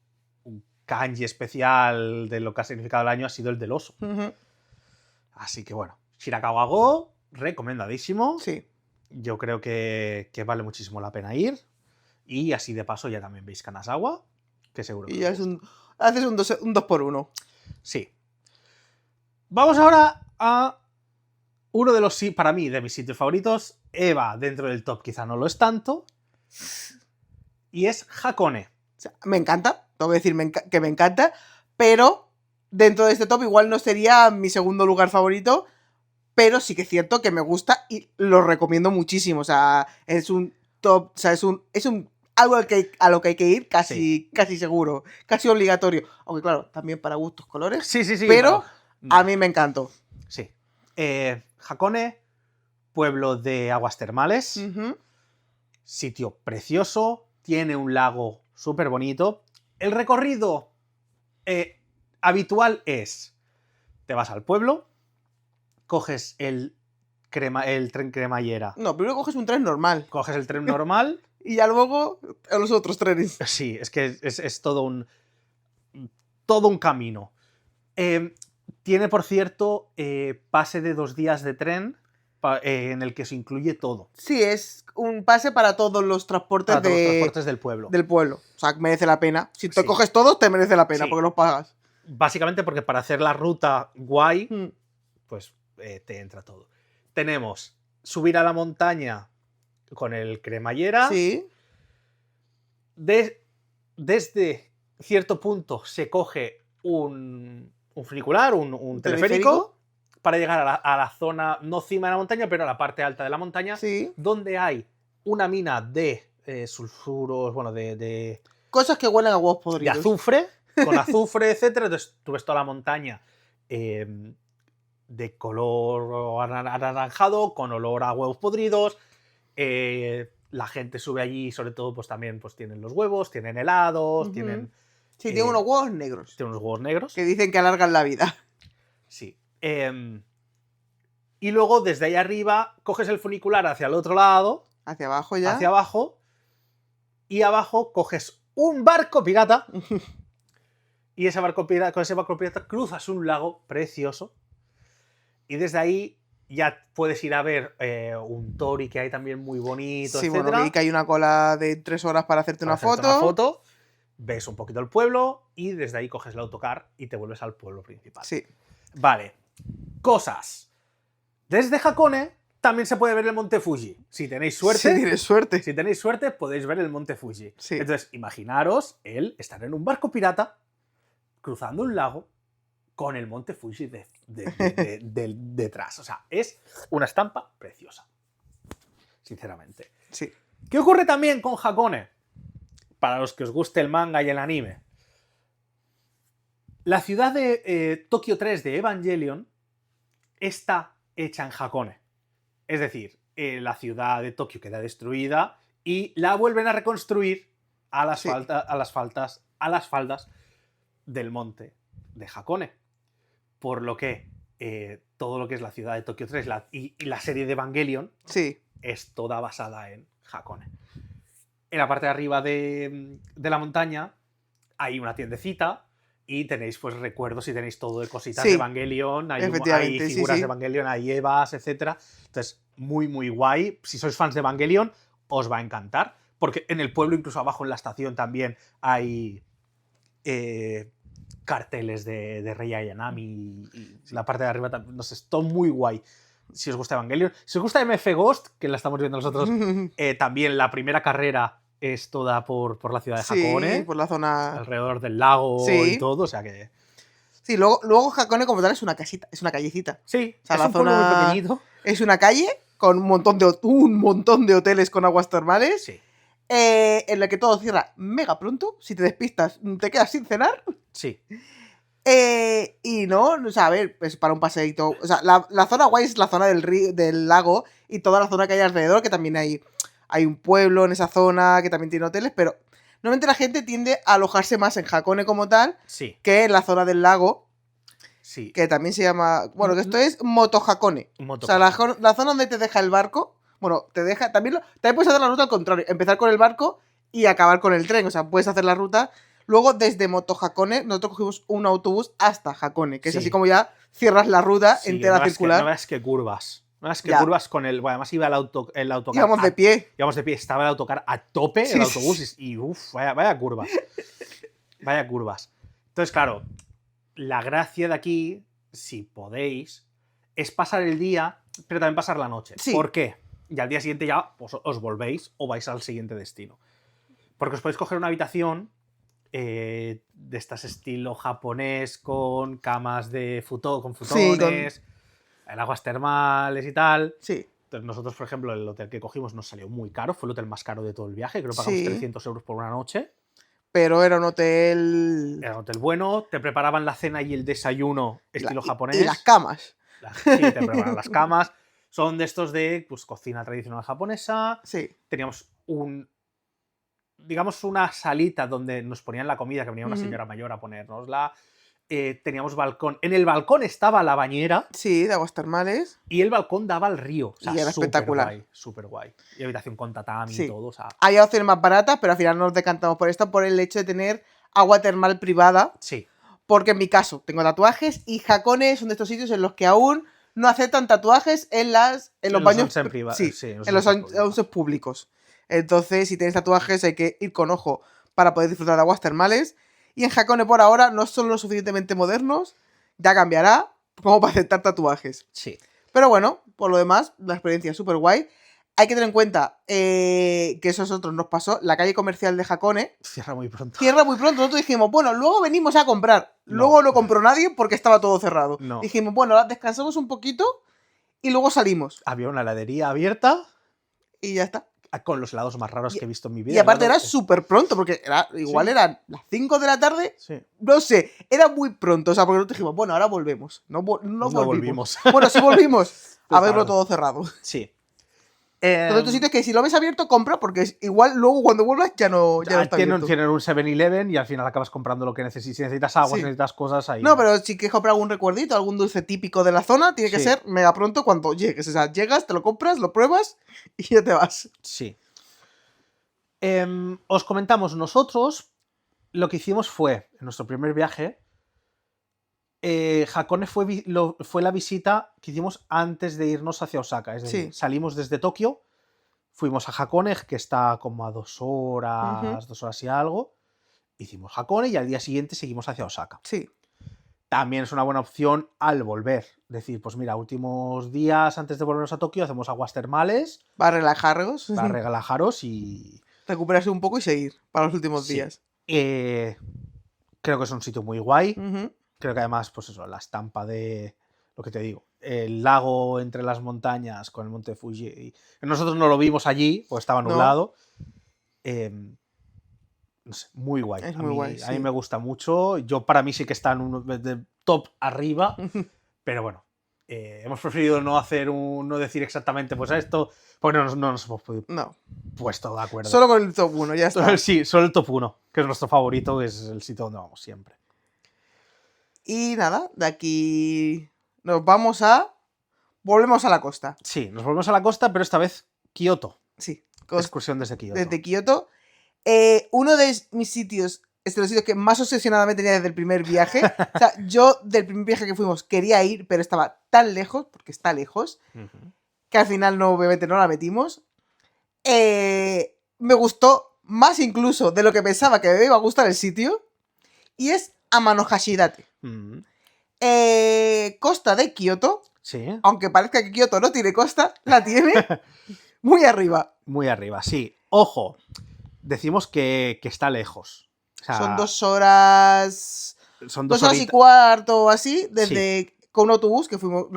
kanji especial de lo que ha significado el año, ha sido el del oso. Así que bueno, Shirakawa Go, recomendadísimo. Sí. Yo creo que vale muchísimo la pena ir. Y así de paso ya también veis Kanazawa, que seguro que y ya haces un 2x1. Sí. Vamos ahora a uno de los, para mí, de mis sitios favoritos. Eva, dentro del top quizá no lo es tanto. Y es Hakone. O sea, me encanta, tengo que decir que me encanta, pero dentro de este top igual no sería mi segundo lugar favorito, pero sí que es cierto que me gusta y lo recomiendo muchísimo. O sea, es un top, o sea, es un algo a lo que hay que ir casi seguro, casi obligatorio. Aunque claro, también para gustos colores. Sí. Pero a mí me encantó. Sí. Hakone, pueblo de aguas termales. Sitio precioso. Tiene un lago súper bonito. El recorrido habitual es: te vas al pueblo, coges el tren cremallera. No, primero coges un tren normal. Coges el tren normal. Y ya luego los otros trenes. Sí, es que es todo un camino. Tiene, por cierto, pase de 2 días de tren en el que se incluye todo. Sí, es un pase para todos los transportes, para todos los transportes del pueblo. O sea, merece la pena. Si te coges todos, te merece la pena, porque los pagas. Básicamente porque para hacer la ruta guay, pues te entra todo. Tenemos subir a la montaña con el cremallera. Sí. Desde cierto punto se coge un funicular, un teleférico, para llegar a la zona, no cima de la montaña, pero a la parte alta de la montaña, donde hay una mina de sulfuros, bueno, de cosas que huelen a huevos podridos. De azufre, con azufre, etc. Entonces tú ves toda la montaña de color anaranjado, con olor a huevos podridos. La gente sube allí, sobre todo, pues también pues, tienen los huevos, tienen helados, tienen... Sí, tienen unos huevos negros. Tienen unos huevos negros. Que dicen que alargan la vida. Sí. Y luego, desde ahí arriba, coges el funicular hacia el otro lado. Hacia abajo ya. Hacia abajo. Y abajo coges un barco pirata. Y ese barco pirata, con ese barco pirata cruzas un lago precioso. Y desde ahí ya puedes ir a ver un tori que hay también muy bonito, sí, etc. Bueno, vi que hay una cola de 3 horas para hacerte una foto. Ves un poquito el pueblo y desde ahí coges el autocar y te vuelves al pueblo principal. Sí. Vale. Cosas. Desde Hakone también se puede ver el monte Fuji. Si tenéis suerte. Si tienes suerte. Si tenéis suerte, podéis ver el monte Fuji. Sí. Entonces, imaginaros estar en un barco pirata cruzando un lago con el monte Fuji detrás. O sea, es una estampa preciosa. Sinceramente. Sí. ¿Qué ocurre también con Hakone? Para los que os guste el manga y el anime. La ciudad de Tokio 3 de Evangelion está hecha en Hakone. Es decir, la ciudad de Tokio queda destruida y la vuelven a reconstruir a las faldas del monte de Hakone. Por lo que todo lo que es la ciudad de Tokio 3 y la serie de Evangelion es toda basada en Hakone. En la parte de arriba de la montaña hay una tiendecita y tenéis pues recuerdos y tenéis todo de cositas de Evangelion, hay figuras de Evangelion, hay Evas, etc. Entonces, muy, muy guay. Si sois fans de Evangelion, os va a encantar. Porque en el pueblo, incluso abajo en la estación, también hay carteles de Rei Ayanami y la parte de arriba, no sé, es todo muy guay. Si os gusta Evangelion. Si os gusta MF Ghost, que la estamos viendo nosotros, también la primera carrera es toda por la ciudad de Hakone. Sí, por la zona... alrededor del lago y todo, o sea que... Sí, luego Hakone como tal es una casita, es una callecita. Sí, o sea, es la un pueblo muy pequeñito. Es una calle con un montón de hoteles con aguas termales. Sí. En la que todo cierra mega pronto. Si te despistas, te quedas sin cenar. Sí. Y no, o sea, a ver, pues para un paseíto. O sea, la zona guay es la zona del lago y toda la zona que hay alrededor, que también hay un pueblo en esa zona que también tiene hoteles, pero normalmente la gente tiende a alojarse más en Hakone como tal que en la zona del lago. Sí. Que también se llama. Bueno, que esto es Moto Hakone. O sea, la zona donde te deja el barco. Bueno, te deja. También puedes hacer la ruta al contrario. Empezar con el barco y acabar con el tren. O sea, puedes hacer la ruta. Luego, desde Moto Hakone, nosotros cogimos un autobús hasta Hakone, que es así como ya cierras la ruta entera circular. No veas que curvas. No veas que curvas con el. Bueno, además iba el autocar. Íbamos de pie. Estaba el autocar a tope, el autobús, y uff, vaya curvas. Vaya curvas. Entonces, claro, la gracia de aquí, si podéis, es pasar el día, pero también pasar la noche. ¿Por qué? Y al día siguiente ya pues, os volvéis o vais al siguiente destino. Porque os podéis coger una habitación de estas estilo japonés con camas de con futones, en aguas termales y tal. Sí. Entonces nosotros, por ejemplo, el hotel que cogimos nos salió muy caro, fue el hotel más caro de todo el viaje, creo que pagamos 300 euros por una noche. Pero era un hotel... Era un hotel bueno, te preparaban la cena y el desayuno estilo japonés. Y las camas. Sí, te preparaban las camas. Son de estos de pues, cocina tradicional japonesa. Sí. Teníamos digamos una salita donde nos ponían la comida, que venía una señora mayor a ponérnosla. Teníamos balcón. En el balcón estaba la bañera. Sí, de aguas termales. Y el balcón daba al río. O sea, y era espectacular. Guay, súper guay. Y habitación con tatami y todo. O sea... Había opciones más baratas, pero al final nos decantamos por esto, por el hecho de tener agua termal privada. Sí. Porque en mi caso tengo tatuajes y Hakone es uno de estos sitios en los que aún no aceptan tatuajes en los baños privados. Sí, en los usos públicos. Entonces, si tienes tatuajes hay que ir con ojo para poder disfrutar de aguas termales. Y en Hakone por ahora no son lo suficientemente modernos, ya cambiará como para aceptar tatuajes. Sí. Pero bueno, por lo demás, la experiencia es súper guay. Hay que tener en cuenta que eso a nosotros nos pasó. La calle comercial de Hakone cierra muy pronto. Nosotros dijimos, bueno, luego venimos a comprar. Luego no compró nadie porque estaba todo cerrado. No. Dijimos, bueno, descansamos un poquito y luego salimos. Había una heladería abierta. Y ya está. Con los helados más raros que he visto en mi vida. Y aparte era súper pronto, porque igual eran las 5 de la tarde. Sí. No sé, era muy pronto. O sea, porque nosotros dijimos, bueno, ahora volvemos. No volvimos. Bueno, sí volvimos a verlo todo cerrado. Sí. Entonces, estos sitios que si lo ves abierto, compra, porque igual luego cuando vuelvas ya no está abierto. Tienen un 7-Eleven y al final acabas comprando lo que necesitas. Si necesitas agua, si necesitas cosas ahí. No, pero si quieres comprar algún recuerdito, algún dulce típico de la zona, tiene que ser mega pronto cuando llegues. O sea, llegas, te lo compras, lo pruebas y ya te vas. Sí. Os comentamos, nosotros lo que hicimos fue, en nuestro primer viaje, Hakone fue la visita que hicimos antes de irnos hacia Osaka. Es decir, salimos desde Tokio, fuimos a Hakone, que está como a 2 horas, 2 horas y algo. Hicimos Hakone y al día siguiente seguimos hacia Osaka. Sí. También es una buena opción al volver. Decir, pues mira, últimos días antes de volvernos a Tokio hacemos aguas termales. Para relajaros. Para relajaros y... recuperarse un poco y seguir para los últimos días. Creo que es un sitio muy guay. Creo que además, pues eso, la estampa de lo que te digo, el lago entre las montañas con el monte Fuji. Y nosotros no lo vimos allí, pues estaba nublado. No sé, muy guay. Es muy guay. A mí me gusta mucho. Yo para mí sí que está en uno de top arriba, pero bueno. Hemos preferido no decir exactamente pues esto, porque no nos hemos puesto de acuerdo. Solo con el top 1, ya está. Sí, solo el top 1, que es nuestro favorito, que es el sitio donde vamos siempre. Y nada, de aquí volvemos a la costa. Sí, nos volvemos a la costa, pero esta vez Kioto. Sí. Excursión desde Kioto. Desde Kioto. Uno de mis sitios... Es de los sitios que más obsesionada me tenía desde el primer viaje. O sea, yo del primer viaje que fuimos quería ir, pero estaba tan lejos, porque está lejos, que al final obviamente no la metimos. Me gustó más incluso de lo que pensaba que me iba a gustar el sitio. Y es Amanohashidate. Costa de Kioto. Sí. Aunque parezca que Kioto no tiene costa, la tiene muy arriba. Muy arriba, sí. Ojo, decimos que está lejos. O sea, son 2 horas. Son 2 horas y cuarto o así, con un autobús que fuimos.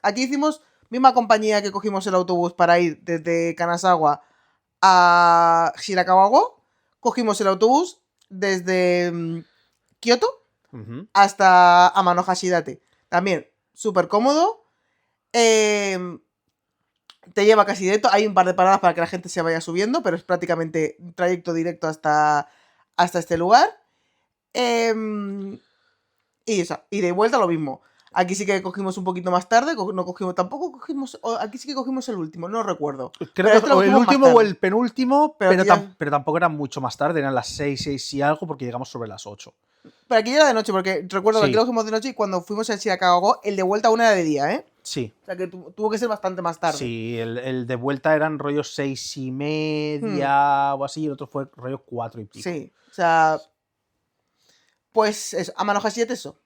Aquí hicimos misma compañía que cogimos el autobús para ir desde Kanazawa a Shirakawa-go. Cogimos el autobús desde Kioto hasta Amanohashidate. También súper cómodo. Te lleva casi directo. Hay un par de paradas para que la gente se vaya subiendo, pero es prácticamente un trayecto directo hasta este lugar. Y de vuelta lo mismo. Aquí sí que cogimos un poquito más tarde. Aquí sí que cogimos el último, no recuerdo. Creo que el último o el penúltimo, pero tampoco era mucho más tarde, eran las 6 y algo, porque llegamos sobre las 8. Pero aquí era de noche, porque recuerdo que aquí lo cogimos de noche y cuando fuimos a Shirakawa-go, el de vuelta aún era de día, ¿eh? Sí. O sea que tuvo que ser bastante más tarde. Sí, el de vuelta eran rollos 6:30 o así, y el otro fue rollo 4 y pico. Sí, o sea... Pues eso, Amanohashidate eso.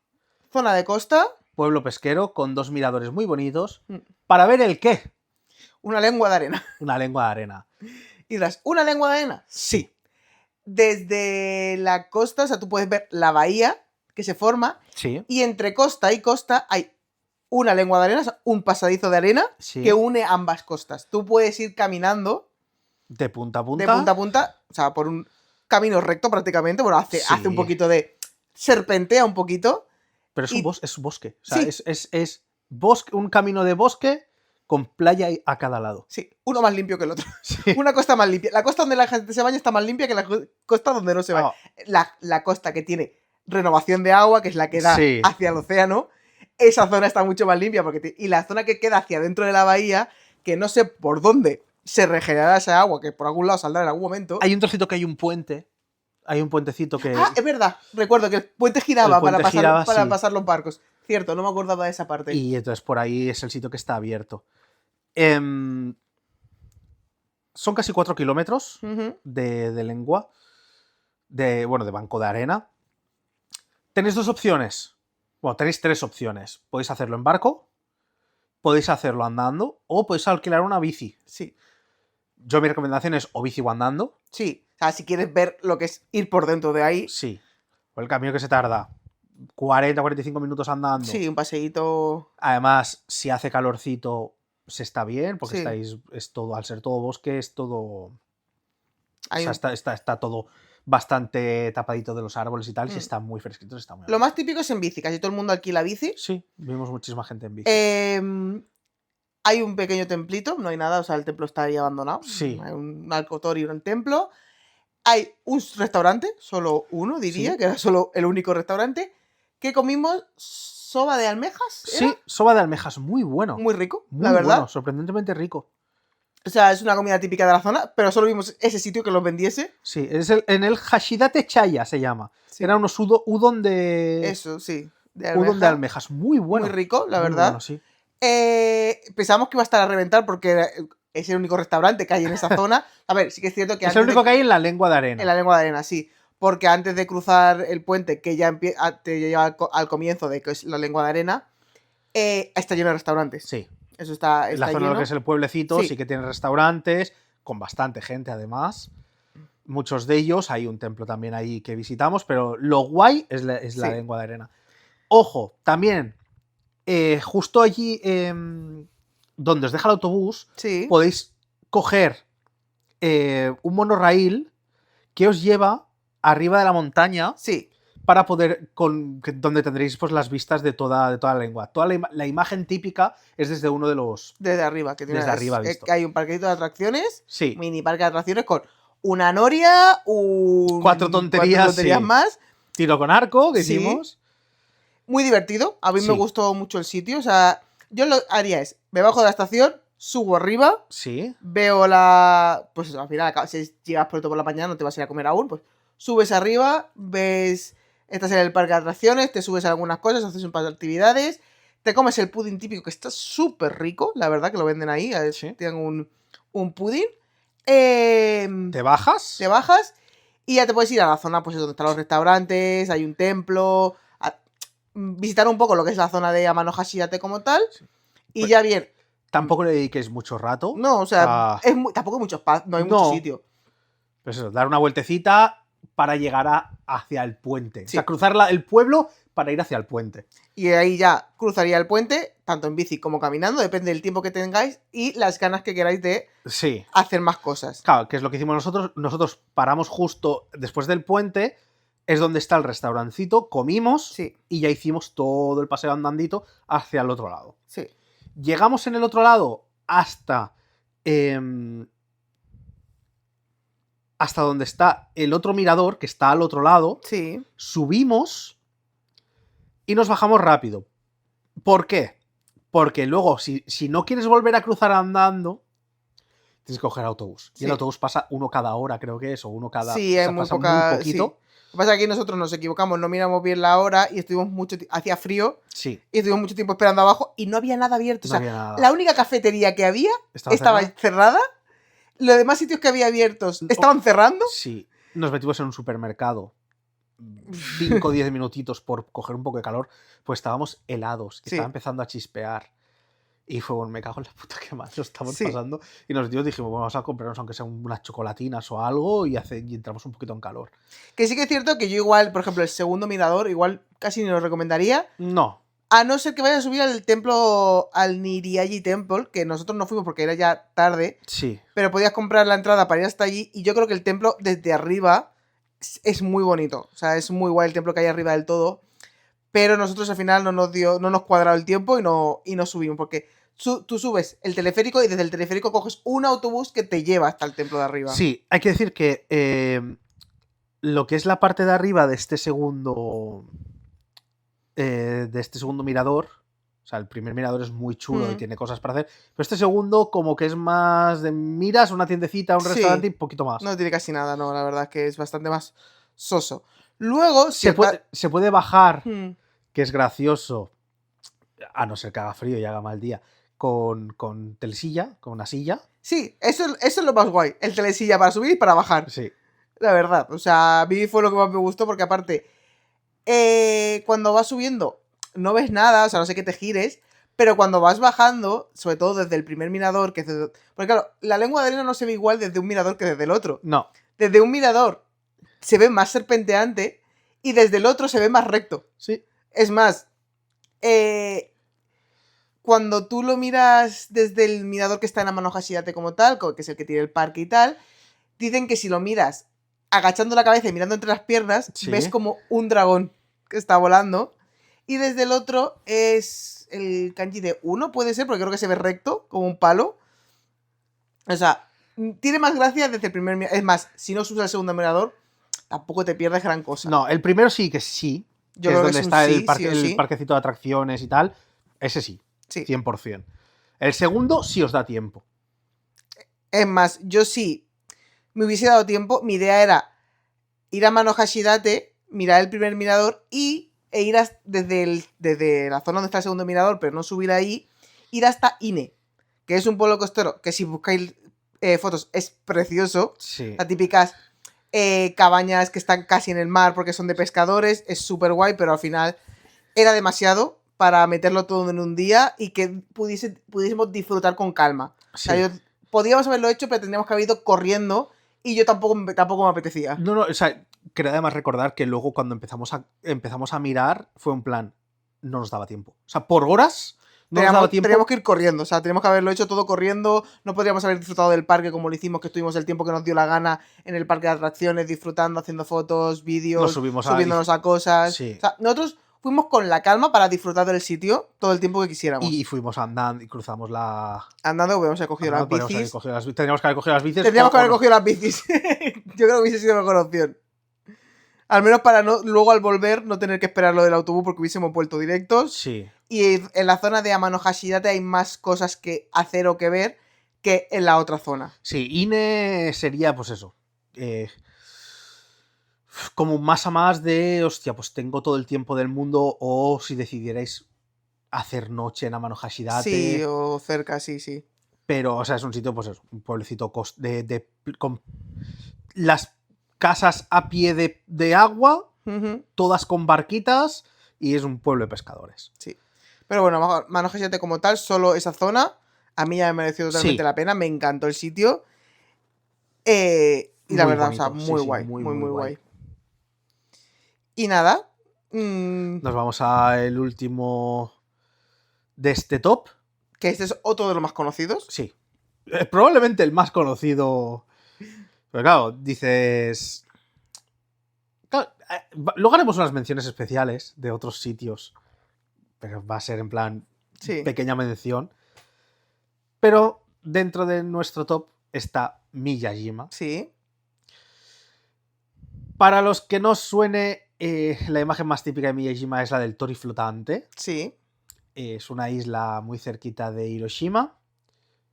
Zona de costa. Pueblo pesquero con 2 miradores muy bonitos. ¿Para ver el qué? Una lengua de arena. Una lengua de arena. Y dirás, ¿una lengua de arena? Sí. desde la costa, o sea, tú puedes ver la bahía que se forma. Sí. Y entre costa y costa hay una lengua de arena, o sea, un pasadizo de arena que une ambas costas. Tú puedes ir caminando de punta a punta. De punta a punta, o sea, por un camino recto prácticamente. Bueno, hace un poquito de... serpentea un poquito. Pero es un bosque. O sea, es bosque, un camino de bosque con playa a cada lado. Sí, uno más limpio que el otro. Sí. Una costa más limpia. La costa donde la gente se baña está más limpia que la costa donde no se baña. La costa que tiene renovación de agua, que es la que da hacia el océano, esa zona está mucho más limpia. Y la zona que queda hacia dentro de la bahía, que no sé por dónde se regenerará esa agua, que por algún lado saldrá en algún momento. Hay un trocito que hay un puente. Hay un puentecito que... Ah, es verdad. Recuerdo que el puente giraba, para pasar los barcos. Cierto, no me acordaba de esa parte. Y entonces por ahí es el sitio que está abierto. Son casi 4 kilómetros de lengua. De banco de arena. Tenéis dos opciones. Bueno, tenéis tres opciones. Podéis hacerlo en barco, podéis hacerlo andando o podéis alquilar una bici. Sí. Yo mi recomendación es o bici o andando. Sí. O sea, si quieres ver lo que es ir por dentro de ahí. Sí. O el camino que se tarda 40-45 minutos andando. Sí, un paseíto. Además, si hace calorcito, se está bien, porque es todo, al ser todo bosque, es todo... O sea, está todo bastante tapadito de los árboles y tal, y está muy fresquito, está muy Lo más típico es en bici, casi todo el mundo alquila bici. Sí, vimos muchísima gente en bici. Hay un pequeño templito, no hay nada, o sea, el templo está ahí abandonado. Sí. Hay un alcotorio en el templo. Hay un restaurante, solo uno, diría, que era solo el único restaurante, que comimos soba de almejas. ¿Era? Sí, soba de almejas, muy bueno. Muy rico, muy la verdad. Bueno, sorprendentemente rico. O sea, es una comida típica de la zona, pero solo vimos ese sitio que los vendiese. Sí, es en el Hashidate Chaya se llama. Sí. Era unos udon de... Eso, sí. Udon de almejas, muy bueno. Muy rico, la verdad. Bueno, sí. Pensamos que iba a estar a reventar porque es el único restaurante que hay en esa zona. A ver, sí que es cierto que... Es el único que hay en la lengua de arena. En la lengua de arena, sí. Porque antes de cruzar el puente, que ya te lleva al comienzo de que es la lengua de arena, está lleno de restaurantes. Sí. Eso está en la zona lleno. de lo que es el pueblecito sí que tiene restaurantes, con bastante gente además. Muchos de ellos, hay un templo también ahí que visitamos, pero lo guay es la lengua de arena. Ojo, también, justo allí donde os deja el autobús, podéis coger un monorraíl que os lleva arriba de la montaña para poder, donde tendréis pues, las vistas de toda la lengua. Toda la imagen típica es desde uno de los... Desde arriba, que tiene desde arriba visto. Hay un parquecito de atracciones, mini parque de atracciones con una noria, cuatro tonterías más. Tiro con arco, que hicimos. Muy divertido, a mí me gustó mucho el sitio, o sea, yo lo haría es, me bajo de la estación, subo arriba, veo la... Pues al final, si llegas pronto por la mañana, no te vas a ir a comer aún, pues subes arriba, ves... Estás en el parque de atracciones, te subes a algunas cosas, haces un par de actividades, te comes el pudding típico que está súper rico, la verdad que lo venden ahí, tienen un pudding. ¿Te bajas? Te bajas y ya te puedes ir a la zona pues donde están los restaurantes, hay un templo, visitar un poco lo que es la zona de Amano Hashidate como tal, y pues, ya bien. Tampoco le dediques mucho rato. No, o sea, tampoco hay mucho espacio, no hay mucho sitio. Pues eso, dar una vueltecita para llegar hacia el puente. O sea, cruzar el pueblo para ir hacia el puente. Y ahí ya cruzaría el puente, tanto en bici como caminando, depende del tiempo que tengáis y las ganas que queráis de hacer más cosas. Claro, que es lo que hicimos nosotros. Nosotros paramos justo después del puente, es donde está el restaurancito, comimos y ya hicimos todo el paseo andandito hacia el otro lado. Sí. Llegamos en el otro lado hasta donde está el otro mirador, que está al otro lado. Subimos y nos bajamos rápido. ¿Por qué? Porque luego, si no quieres volver a cruzar andando, tienes que coger autobús. Y el autobús pasa uno cada hora, creo que es, o uno cada... Sí, es muy poca... Muy poquito. Lo que pasa es que aquí nosotros nos equivocamos, no miramos bien la hora y estuvimos mucho tiempo... Hacía frío. Y estuvimos mucho tiempo esperando abajo y no había nada abierto. No había nada. La única cafetería que había estaba cerrada. Los demás sitios que había abiertos estaban cerrando. Sí, nos metimos en un supermercado 5 o 10 minutitos por coger un poco de calor, pues estábamos helados, que estaba empezando a chispear. Y fue, bueno, me cago en la puta, que mal lo estamos Sí. pasando. Y dijimos, bueno, vamos a comprarnos aunque sean unas chocolatinas o algo y entramos un poquito en calor. Que sí que es cierto que yo igual, por ejemplo, el segundo mirador, igual casi ni lo recomendaría. No. A no ser que vayas a subir al templo, al Niriaji Temple, que nosotros no fuimos porque era ya tarde. Sí. Pero podías comprar la entrada para ir hasta allí. Y yo creo que el templo desde arriba es muy bonito. O sea, es muy guay el templo que hay arriba del todo. Pero nosotros al final no nos cuadraba el tiempo y no subimos. Porque tú subes el teleférico y desde el teleférico coges un autobús que te lleva hasta el templo de arriba. Sí, hay que decir que lo que es la parte de arriba de este segundo mirador, o sea, el primer mirador es muy chulo y tiene cosas para hacer, pero este segundo como que es más de miras, una tiendecita, un restaurante y un poquito más. No tiene casi nada, no, la verdad es que es bastante más soso. Luego se puede bajar, que es gracioso, a no ser que haga frío y haga mal día, con telesilla, con una silla. Sí, eso es lo más guay, el telesilla para subir y para bajar. Sí. La verdad, o sea, a mí fue lo que más me gustó porque aparte, cuando vas subiendo no ves nada, o sea, no sé que te gires, pero cuando vas bajando, sobre todo desde el primer mirador, que es porque claro, la lengua de arena no se ve igual desde un mirador que desde el otro. No. Desde un mirador se ve más serpenteante y desde el otro se ve más recto. Sí. Es más, cuando tú lo miras desde el mirador que está en Amano Hashidate como tal, que es el que tiene el parque y tal, dicen que si lo miras agachando la cabeza y mirando entre las piernas, ves como un dragón que está volando. Y desde el otro es el kanji de 1, puede ser, porque creo que se ve recto, como un palo. O sea, tiene más gracia desde el primer mirador. Es más, si no usas el segundo mirador, tampoco te pierdes gran cosa. No, el primero sí que sí. Yo que creo es donde está el sí. parquecito de atracciones y tal. Ese sí. 100%. El segundo sí os da tiempo. Es más, yo sí me hubiese dado tiempo. Mi idea era ir a Amano Hashidate, mirar el primer mirador e ir desde la zona donde está el segundo mirador, pero no subir ahí, ir hasta Ine, que es un pueblo costero que si buscáis fotos es precioso. Sí. Las típicas cabañas que están casi en el mar porque son de pescadores, es súper guay, pero al final era demasiado para meterlo todo en un día y que pudiésemos disfrutar con calma. Sí. O sea, podríamos haberlo hecho, pero tendríamos que haber ido corriendo y yo tampoco me apetecía. No, o sea, quería además recordar que luego cuando empezamos a mirar fue un plan, no nos daba tiempo. O sea, por horas no nos daba tiempo. Teníamos que ir corriendo, o sea, teníamos que haberlo hecho todo corriendo, no podríamos haber disfrutado del parque como lo hicimos, que estuvimos el tiempo que nos dio la gana en el parque de atracciones, disfrutando, haciendo fotos, vídeos, subiéndonos a cosas. Sí. O sea, nosotros fuimos con la calma para disfrutar del sitio todo el tiempo que quisiéramos. Y fuimos andando y cruzamos la... Andando, podríamos haber cogido las bicis. Tendríamos que haber cogido las bicis. Tendríamos que haber cogido las bicis. Yo creo que hubiese sido mejor opción. Al menos para luego al volver no tener que esperar lo del autobús porque hubiésemos vuelto directos. Sí. Y en la zona de Amano Hashidate hay más cosas que hacer o que ver que en la otra zona. Sí, Ine sería pues eso. Como más a más de, hostia, pues tengo todo el tiempo del mundo, o si decidierais hacer noche en Amano Hashidate. Sí, o cerca, sí. Pero, o sea, es un sitio, pues eso, un pueblecito con las casas a pie de agua, todas con barquitas, y es un pueblo de pescadores. Sí. Pero bueno, Amano Hashidate como tal, solo esa zona, a mí ya me mereció totalmente la pena, me encantó el sitio. Y la verdad, bonito. O sea, muy guay, muy guay. Y nada. Nos vamos al último de este top. Que este es otro de los más conocidos. Sí. Probablemente el más conocido. Pero claro, dices... Claro, luego haremos unas menciones especiales de otros sitios. Pero va a ser en plan pequeña mención. Pero dentro de nuestro top está Miyajima. Sí. Para los que no suene, la imagen más típica de Miyajima es la del Tori flotante. Sí. Es una isla muy cerquita de Hiroshima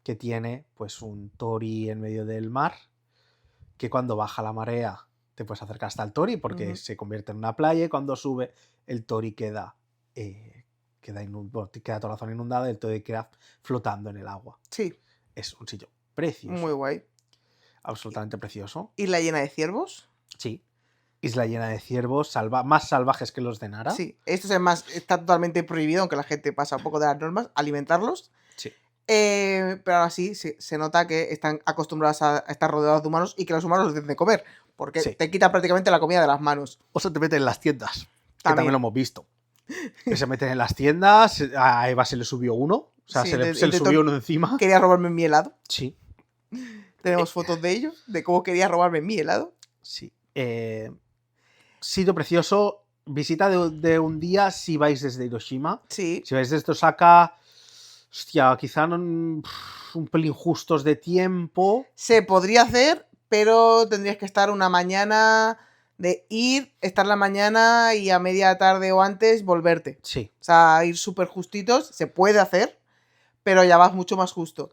que tiene pues un Tori en medio del mar, que cuando baja la marea te puedes acercar hasta el Tori porque se convierte en una playa, y cuando sube el Tori queda toda la zona inundada y el Tori queda flotando en el agua. Sí. Es un sitio precioso. Muy guay. Absolutamente precioso. ¿Isla llena de ciervos? Sí. Isla llena de ciervos, más salvajes que los de Nara. Sí, esto está totalmente prohibido, aunque la gente pasa un poco de las normas, alimentarlos. Sí. Pero ahora sí, se nota que están acostumbrados a estar rodeados de humanos y que los humanos los tienen de comer. Porque te quitan prácticamente la comida de las manos. O se te meten en las tiendas. Que también lo hemos visto. Que se meten en las tiendas. A Eva se le subió uno. O sea, se le subió uno encima. Quería robarme mi helado. Sí. Tenemos fotos de ello, de cómo quería robarme mi helado. Sí. Sitio precioso. Visita de un día si vais desde Hiroshima. Sí. Si vais desde Osaka, hostia, quizá un pelín justos de tiempo. Se podría hacer, pero tendrías que estar una mañana de ir, estar la mañana y a media tarde o antes volverte. Sí. O sea, ir súper justitos. Se puede hacer, pero ya vas mucho más justo.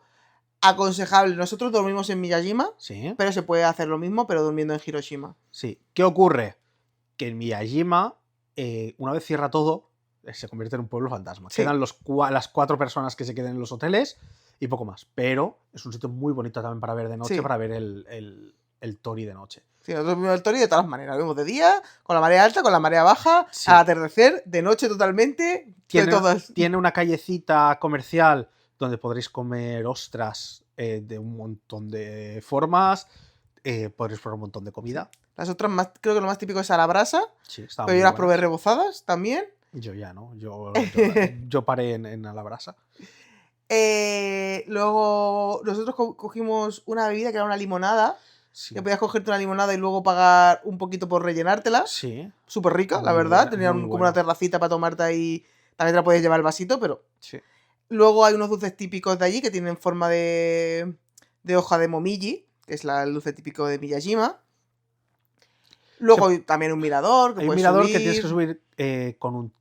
Aconsejable. Nosotros dormimos en Miyajima, Sí. pero se puede hacer lo mismo, pero durmiendo en Hiroshima. Sí. ¿Qué ocurre? Que en Miyajima, una vez cierra todo, se convierte en un pueblo fantasma. Sí. Quedan las 4 personas que se queden en los hoteles y poco más. Pero es un sitio muy bonito también para ver de noche, para ver el Tori de noche. Sí, nosotros vimos el Tori de todas las maneras. Lo vimos de día, con la marea alta, con la marea baja, al atardecer, de noche totalmente. Tiene una callecita comercial donde podréis comer ostras de un montón de formas. Podréis probar un montón de comida. Las otras, creo que lo más típico es a la brasa. Sí, pero yo las probé rebozadas también. Yo ya no. Yo paré en a la brasa. Luego nosotros cogimos una bebida que era una limonada. Sí. Que podías cogerte una limonada y luego pagar un poquito por rellenártela. Sí. Súper rica, la verdad. Tenía como una terracita para tomarte ahí. También te la podías llevar el vasito, pero... Sí. Luego hay unos dulces típicos de allí que tienen forma de hoja de momiji, que es el dulce típico de Miyajima. Luego hay también un mirador. Hay un mirador que tienes que subir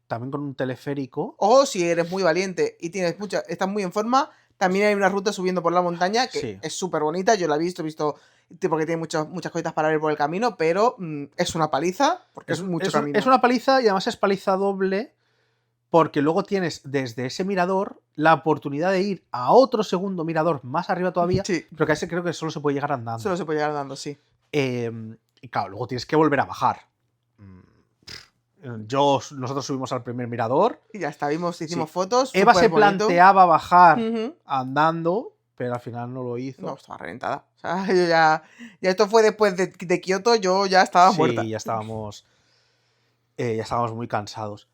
también con un teleférico. O si eres muy valiente y estás muy en forma, también hay una ruta subiendo por la montaña que es súper bonita. Yo la he visto porque tiene muchas cositas para ver por el camino, pero es una paliza porque es mucho camino. Es una paliza y además es paliza doble porque luego tienes desde ese mirador la oportunidad de ir a otro segundo mirador más arriba todavía, pero que a ese creo que solo se puede llegar andando. Solo se puede llegar andando, sí. Y claro, luego tienes que volver a bajar. Nosotros subimos al primer mirador. Y ya está, hicimos fotos. Eva se planteaba bajar andando, pero al final no lo hizo. No, estaba reventada. O sea, yo ya esto fue después de Kioto, yo ya estaba muerta. Sí, ya estábamos muy cansados.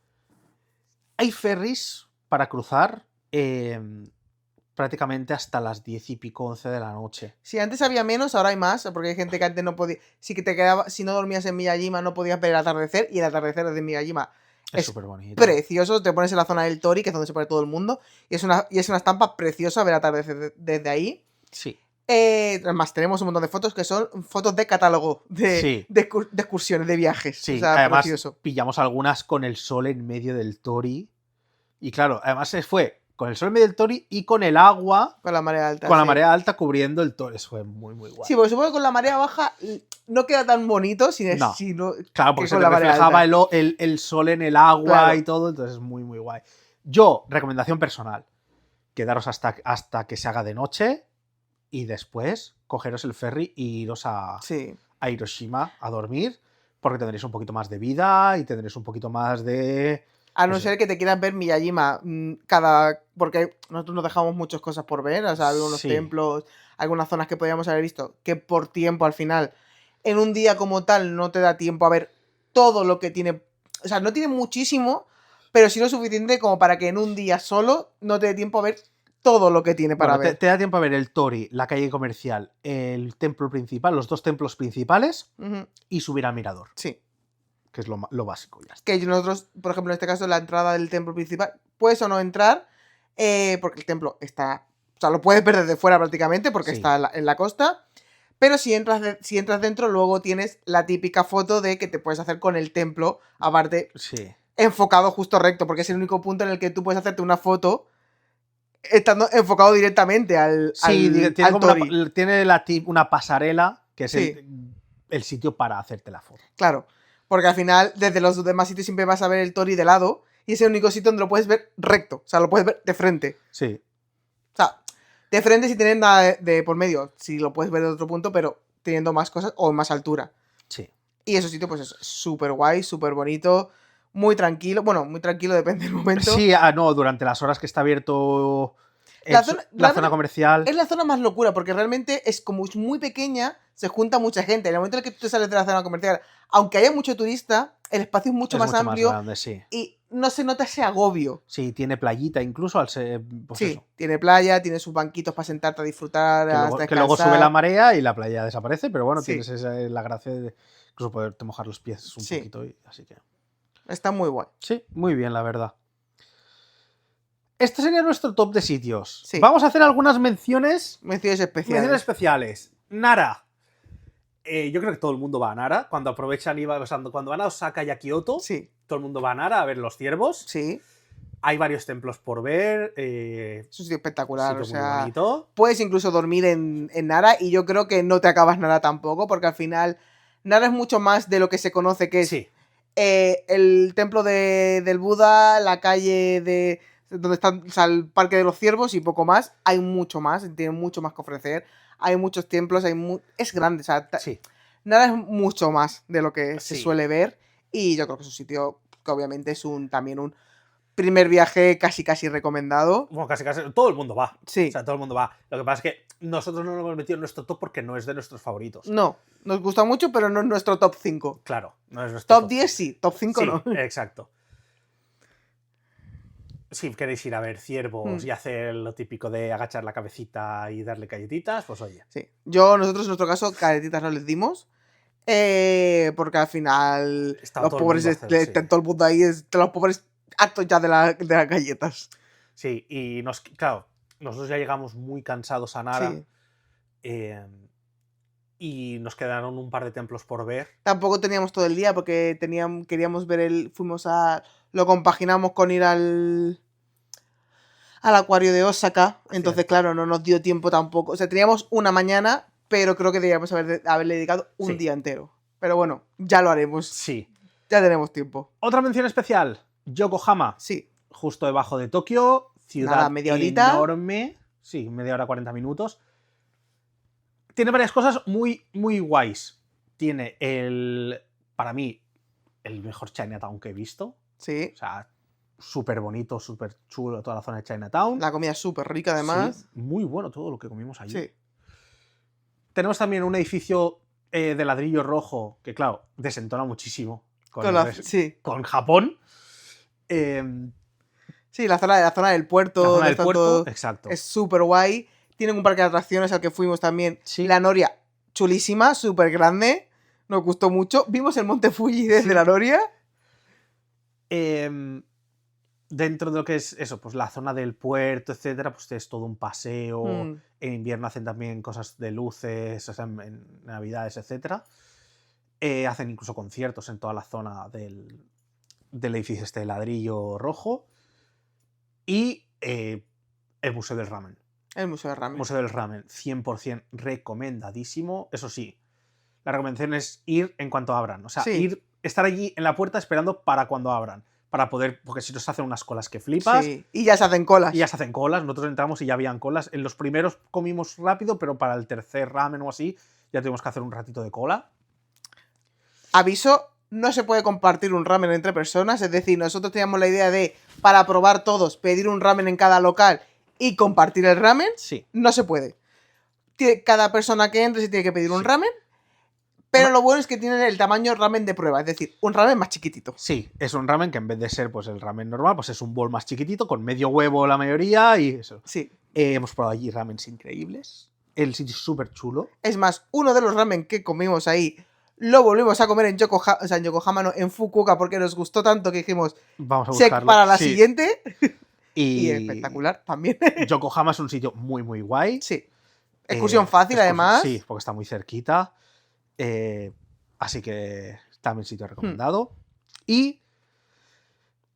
Hay ferries para cruzar prácticamente hasta las 10 y pico, 11 de la noche. Sí, antes había menos, ahora hay más, porque hay gente que antes no podía... Sí que te quedaba, si no dormías en Miyajima no podías ver el atardecer, y el atardecer de Miyajima es súper bonito. Precioso, te pones en la zona del Tori, que es donde se pone todo el mundo, y es una estampa preciosa ver el atardecer desde ahí. Sí. Además, tenemos un montón de fotos que son fotos de catálogo, de excursiones, de viajes. Sí, o sea, además precioso. Pillamos algunas con el sol en medio del Tori. Y claro, además fue con el sol en medio del Tori y con el agua. Con la marea alta. Con la marea alta cubriendo el Tori. Eso fue muy, muy guay. Sí, porque supongo que con la marea baja no queda tan bonito. Claro, porque se te reflejaba el sol en el agua y todo. Entonces es muy, muy guay. Yo, recomendación personal: quedaros hasta que se haga de noche y después cogeros el ferry e iros a Hiroshima a dormir, porque tendréis un poquito más de vida y tendréis un poquito más de... A no ser que te quieras ver Miyajima porque nosotros nos dejamos muchas cosas por ver, o sea, algunos templos, algunas zonas que podríamos haber visto, que por tiempo al final, en un día como tal, no te da tiempo a ver todo lo que tiene. O sea, no tiene muchísimo, pero sí lo suficiente como para que en un día solo no te dé tiempo a ver todo lo que tiene para ver. Te da tiempo a ver el Tori, la calle comercial, el templo principal, los 2 templos principales y subir al mirador. Sí. Que es lo básico. Ya está. Que nosotros, por ejemplo, en este caso, la entrada del templo principal, puedes o no entrar, porque el templo está... O sea, lo puedes ver desde fuera prácticamente, porque está en la costa, pero si entras dentro, luego tienes la típica foto de que te puedes hacer con el templo, aparte, enfocado justo recto, porque es el único punto en el que tú puedes hacerte una foto estando enfocado directamente al Tori. Tiene una pasarela, que es el sitio para hacerte la foto. Claro. Porque al final, desde los demás sitios siempre vas a ver el Tori de lado y es el único sitio donde lo puedes ver recto. O sea, lo puedes ver de frente. Sí. O sea, de frente sin tener nada de por medio. Sí, lo puedes ver de otro punto, pero teniendo más cosas o en más altura. Sí. Y ese sitio, pues es súper guay, súper bonito, muy tranquilo. Bueno, muy tranquilo, depende del momento. Sí, no, durante las horas que está abierto La zona comercial. Es la zona más locura, porque realmente es como es muy pequeña, se junta mucha gente. En el momento en el que tú te sales de la zona comercial, aunque haya mucho turista, el espacio es mucho más amplio grande, sí. y no se nota ese agobio. Sí, tiene playita incluso al ser. Pues sí, eso. Tiene playa, tiene sus banquitos para sentarte a disfrutar, que luego sube la marea y la playa desaparece, pero bueno, tienes la gracia de incluso poderte mojar los pies un poquito. Así que. Está muy guay. Sí, muy bien, la verdad. Este sería nuestro top de sitios. Sí. Vamos a hacer algunas menciones. Menciones especiales. Menciones especiales. Nara. Yo creo que todo el mundo va a Nara. Cuando aprovechan y cuando van a Osaka y a Kioto, todo el mundo va a Nara a ver los ciervos. Sí. Hay varios templos por ver. Es un sitio espectacular. Muy bonito. Puedes incluso dormir en Nara y yo creo que no te acabas Nara tampoco, porque al final Nara es mucho más de lo que se conoce, que es el templo del Buda, la calle de donde está el Parque de los Ciervos y poco más. Hay mucho más, tiene mucho más que ofrecer. Hay muchos templos, es grande. O sea, Nara es mucho más de lo que se suele ver y yo creo que es un sitio que obviamente es también un primer viaje casi recomendado. Bueno, casi. Todo el mundo va. Sí. O sea, todo el mundo va. Lo que pasa es que nosotros no lo hemos metido en nuestro top porque no es de nuestros favoritos. No, nos gusta mucho, pero no es nuestro top 5. Claro, no es nuestro top 10 sí, top 5 no. Exacto. Si queréis ir a ver ciervos y hacer lo típico de agachar la cabecita y darle galletitas, pues oye. Sí. Nosotros en nuestro caso, galletitas no les dimos. Porque al final los pobres, todo el mundo ahí, los pobres hartos ya de las galletas. Sí, y claro, nosotros ya llegamos muy cansados a Nara. Y nos quedaron un par de templos por ver. Tampoco teníamos todo el día porque queríamos ver lo compaginamos con ir al acuario de Osaka. Entonces, claro, no nos dio tiempo tampoco. O sea, teníamos una mañana, pero creo que deberíamos haberle dedicado un día entero. Pero bueno, ya lo haremos. Sí. Ya tenemos tiempo. Otra mención especial, Yokohama. Sí. Justo debajo de Tokio. Ciudad media horita. Enorme. Sí, media hora, 40 minutos. Tiene varias cosas muy, muy guays. Tiene para mí, el mejor Chinatown que he visto. Sí. O sea, súper bonito, súper chulo toda la zona de Chinatown. La comida es súper rica, además. Sí, muy bueno todo lo que comimos allí. Sí. Tenemos también un edificio de ladrillo rojo que, claro, desentona muchísimo con Japón. Sí, la zona del puerto. La zona del puerto, exacto. Es súper guay. Tienen un parque de atracciones al que fuimos también. Sí. La Noria, chulísima, súper grande. Nos gustó mucho. Vimos el monte Fuji desde la Noria. Dentro de lo que es eso, pues la zona del puerto, etcétera, pues es todo un paseo. En invierno hacen también cosas de luces, o sea, en navidades, etcétera. Hacen incluso conciertos en toda la zona del edificio este de ladrillo rojo. Y el Museo del Ramen. El Museo del Ramen. Museo del Ramen, 100% recomendadísimo. Eso sí, la recomendación es ir en cuanto abran. O sea, estar allí en la puerta esperando para cuando abran. Para poder, porque si nos hacen unas colas que flipas. Sí, y ya se hacen colas. Nosotros entramos y ya habían colas. En los primeros comimos rápido, pero para el tercer ramen o así, ya tuvimos que hacer un ratito de cola. Aviso, no se puede compartir un ramen entre personas. Es decir, nosotros teníamos la idea de, para probar todos, pedir un ramen en cada local y compartir el ramen. Sí. No se puede. Cada persona que entre se tiene que pedir un ramen. Pero lo bueno es que tienen el tamaño ramen de prueba, es decir, un ramen más chiquitito. Sí, es un ramen que en vez de ser pues el ramen normal, pues es un bol más chiquitito, con medio huevo la mayoría y eso. Sí. Hemos probado allí ramens increíbles. El sitio es súper chulo. Es más, uno de los ramen que comimos ahí lo volvimos a comer en Yokohama, o sea, en Yokohama no, en Fukuoka, porque nos gustó tanto que dijimos, vamos a buscarlo. Para la siguiente. Y espectacular también. Yokohama es un sitio muy, muy guay. Sí. Excursión fácil, además. Sí, porque está muy cerquita. Así que también sitio recomendado. Y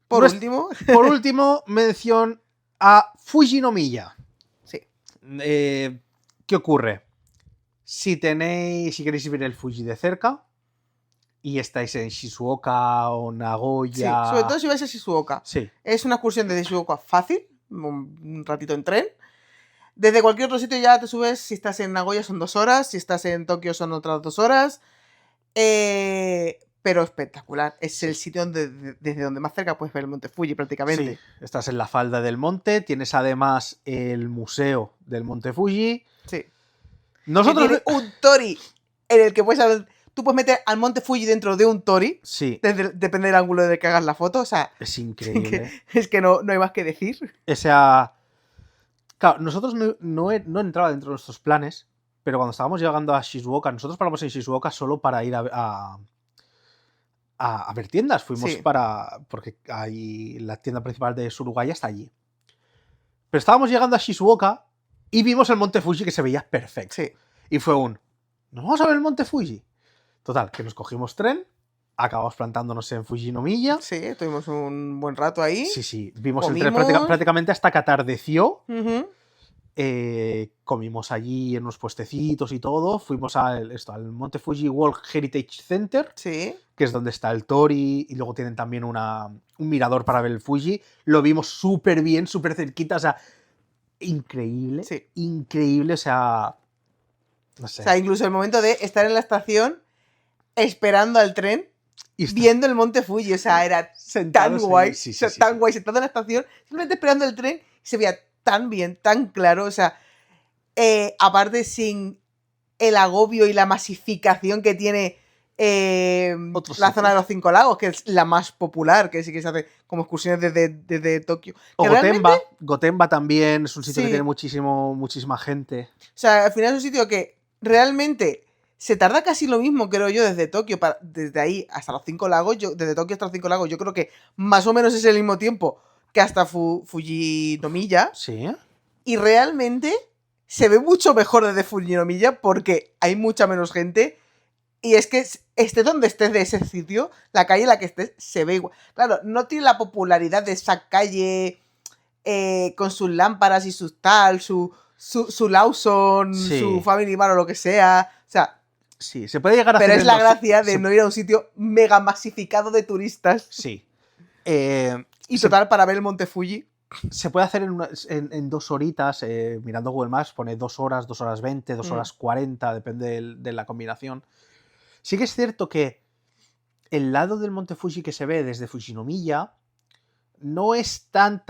por último, mención a Fujinomiya. Sí. ¿Qué ocurre? Si queréis ver el Fuji de cerca y estáis en Shizuoka o Nagoya. Sí, sobre todo si vais a Shizuoka. Sí. Es una excursión desde Shizuoka fácil, un ratito en tren. Desde cualquier otro sitio ya te subes, si estás en Nagoya son 2 horas, si estás en Tokio son otras 2 horas. pero espectacular. Es el sitio desde donde más cerca puedes ver el Monte Fuji prácticamente. Sí, estás en la falda del monte, tienes además el museo del Monte Fuji. Sí. Nosotros... Tiene un tori en el que tú puedes meter al Monte Fuji dentro de un tori. Sí. Depende del ángulo de que hagas la foto. O sea, es increíble. Es que no hay más que decir. O sea, claro, nosotros no entraba dentro de nuestros planes, pero cuando estábamos llegando a Shizuoka, nosotros paramos en Shizuoka solo para ir a ver tiendas. Fuimos porque ahí la tienda principal de Surugaya está allí. Pero estábamos llegando a Shizuoka y vimos el Monte Fuji que se veía perfecto. Sí. Y fue ¿nos vamos a ver el Monte Fuji? Total, que nos cogimos tren, acabamos plantándonos en Fujinomiya. Sí, estuvimos un buen rato ahí. Sí, vimos el tren prácticamente hasta que atardeció. Comimos allí en unos puestecitos y todo. Fuimos al Monte Fuji World Heritage Center, sí, que es donde está el Tori, y luego tienen también un mirador para ver el Fuji. Lo vimos súper bien, súper cerquita, o sea, increíble, increíble, o sea, no sé. O sea, incluso el momento de estar en la estación esperando al tren viendo el Monte Fuji, o sea, era tan guay, tan guay, sentado en la estación, simplemente esperando el tren, se veía tan bien, tan claro, o sea, aparte sin el agobio y la masificación que tiene la zona de los 5 lagos, que es la más popular, que sí que se hace como excursiones desde Tokio. O Gotemba, Gotemba también es un sitio que tiene muchísima gente. O sea, al final es un sitio que realmente se tarda casi lo mismo, creo yo, desde Tokio, desde ahí hasta los 5 lagos, desde Tokio hasta los 5 lagos, yo creo que más o menos es el mismo tiempo que hasta Fujinomiya. Sí. Y realmente se ve mucho mejor desde Fujinomiya porque hay mucha menos gente. Y es que estés donde estés de ese sitio, la calle en la que estés se ve igual. Claro, no tiene la popularidad de esa calle con sus lámparas y sus tal, su Lawson, su Family Mart o lo que sea. O sea, sí, se puede llegar a pero es la gracia de no ir a un sitio mega masificado de turistas. Sí. Y total, para ver el Monte Fuji. Se puede hacer en 2 horitas, mirando Google Maps, pone 2 horas, 2 horas 20, 2 horas 40, depende de la combinación. Sí que es cierto que el lado del Monte Fuji que se ve desde Fujinomiya no es tan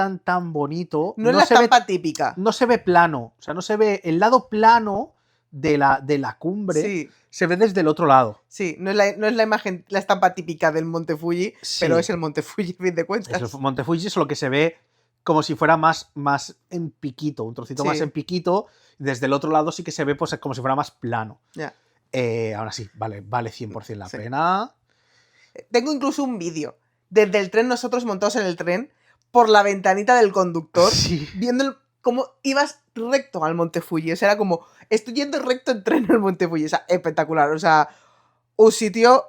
bonito. No es la estampa típica. No se ve plano, o sea, no se ve el lado plano de la cumbre, se ve desde el otro lado. Sí, no es la imagen, la estampa típica del Monte Fuji, pero es el Monte Fuji, a fin de cuentas. El Monte Fuji es lo que se ve como si fuera más en piquito, un trocito más en piquito. Desde el otro lado sí que se ve pues, como si fuera más plano. Ahora sí, vale 100% la pena. Tengo incluso un vídeo. Desde el tren, nosotros montados en el tren, por la ventanita del conductor, viendo cómo ibas recto al Monte Fuji. O sea, era como, estoy yendo recto en tren al Monte Fuji. O sea, espectacular. O sea, un sitio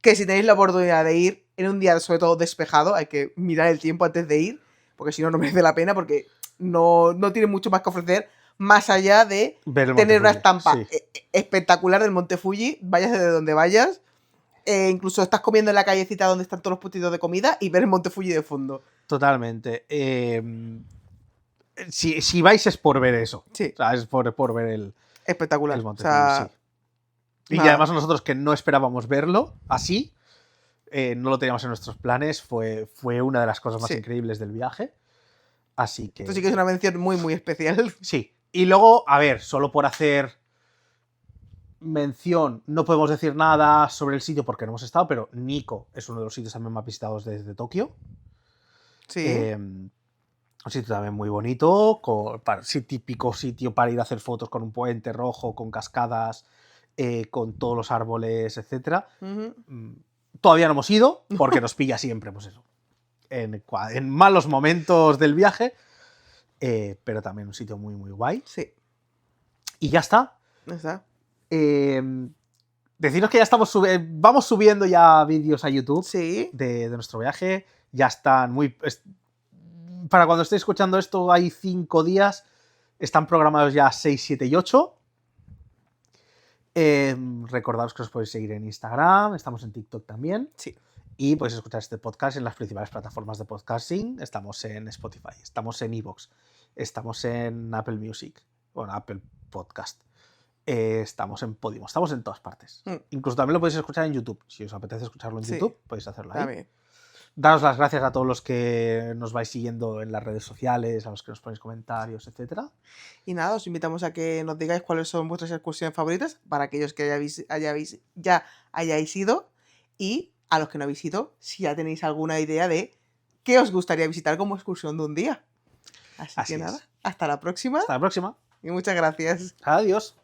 que si tenéis la oportunidad de ir en un día sobre todo despejado, hay que mirar el tiempo antes de ir, porque si no, no merece la pena, porque no tiene mucho más que ofrecer, más allá de tener una estampa espectacular del Monte Fuji, vayas de donde vayas. Incluso estás comiendo en la callecita donde están todos los puestitos de comida y ver el Monte Fuji de fondo. Totalmente. Si vais es por ver eso. Sí. O sea, es por ver el espectacular. El Monte Fuji, Y además nosotros que no esperábamos verlo así, no lo teníamos en nuestros planes, fue una de las cosas más increíbles del viaje. Así que... Esto sí que es una mención muy, muy especial. Sí. Y luego, a ver, solo por hacer mención, no podemos decir nada sobre el sitio porque no hemos estado, pero Nikko es uno de los sitios también más visitados desde Tokio. Sí. Un sitio también muy bonito, típico sitio para ir a hacer fotos con un puente rojo, con cascadas, con todos los árboles, etc. Todavía no hemos ido porque nos pilla siempre, pues eso, en malos momentos del viaje, pero también un sitio muy, muy guay. Sí. Y ya está. Ya está. Deciros que ya vamos subiendo ya vídeos a YouTube de nuestro viaje. Ya están para cuando estéis escuchando esto hay 5 días. Están programados ya 6, 7 y 8. Recordaros que os podéis seguir en Instagram. Estamos en TikTok también. Sí. Y podéis escuchar este podcast en las principales plataformas de podcasting. Estamos en Spotify, estamos en iVoox, estamos en Apple Music, bueno, Apple Podcast. estamos en Podimo, estamos en todas partes. Incluso también lo podéis escuchar en YouTube. Si os apetece escucharlo en YouTube, podéis hacerlo ahí. También. Daros las gracias a todos los que nos vais siguiendo en las redes sociales, a los que nos ponéis comentarios, etcétera. Y nada, os invitamos a que nos digáis cuáles son vuestras excursiones favoritas para aquellos que ya hayáis ido, y a los que no habéis ido, si ya tenéis alguna idea de qué os gustaría visitar como excursión de un día. Así que nada, hasta la próxima. Hasta la próxima. Y muchas gracias. Adiós.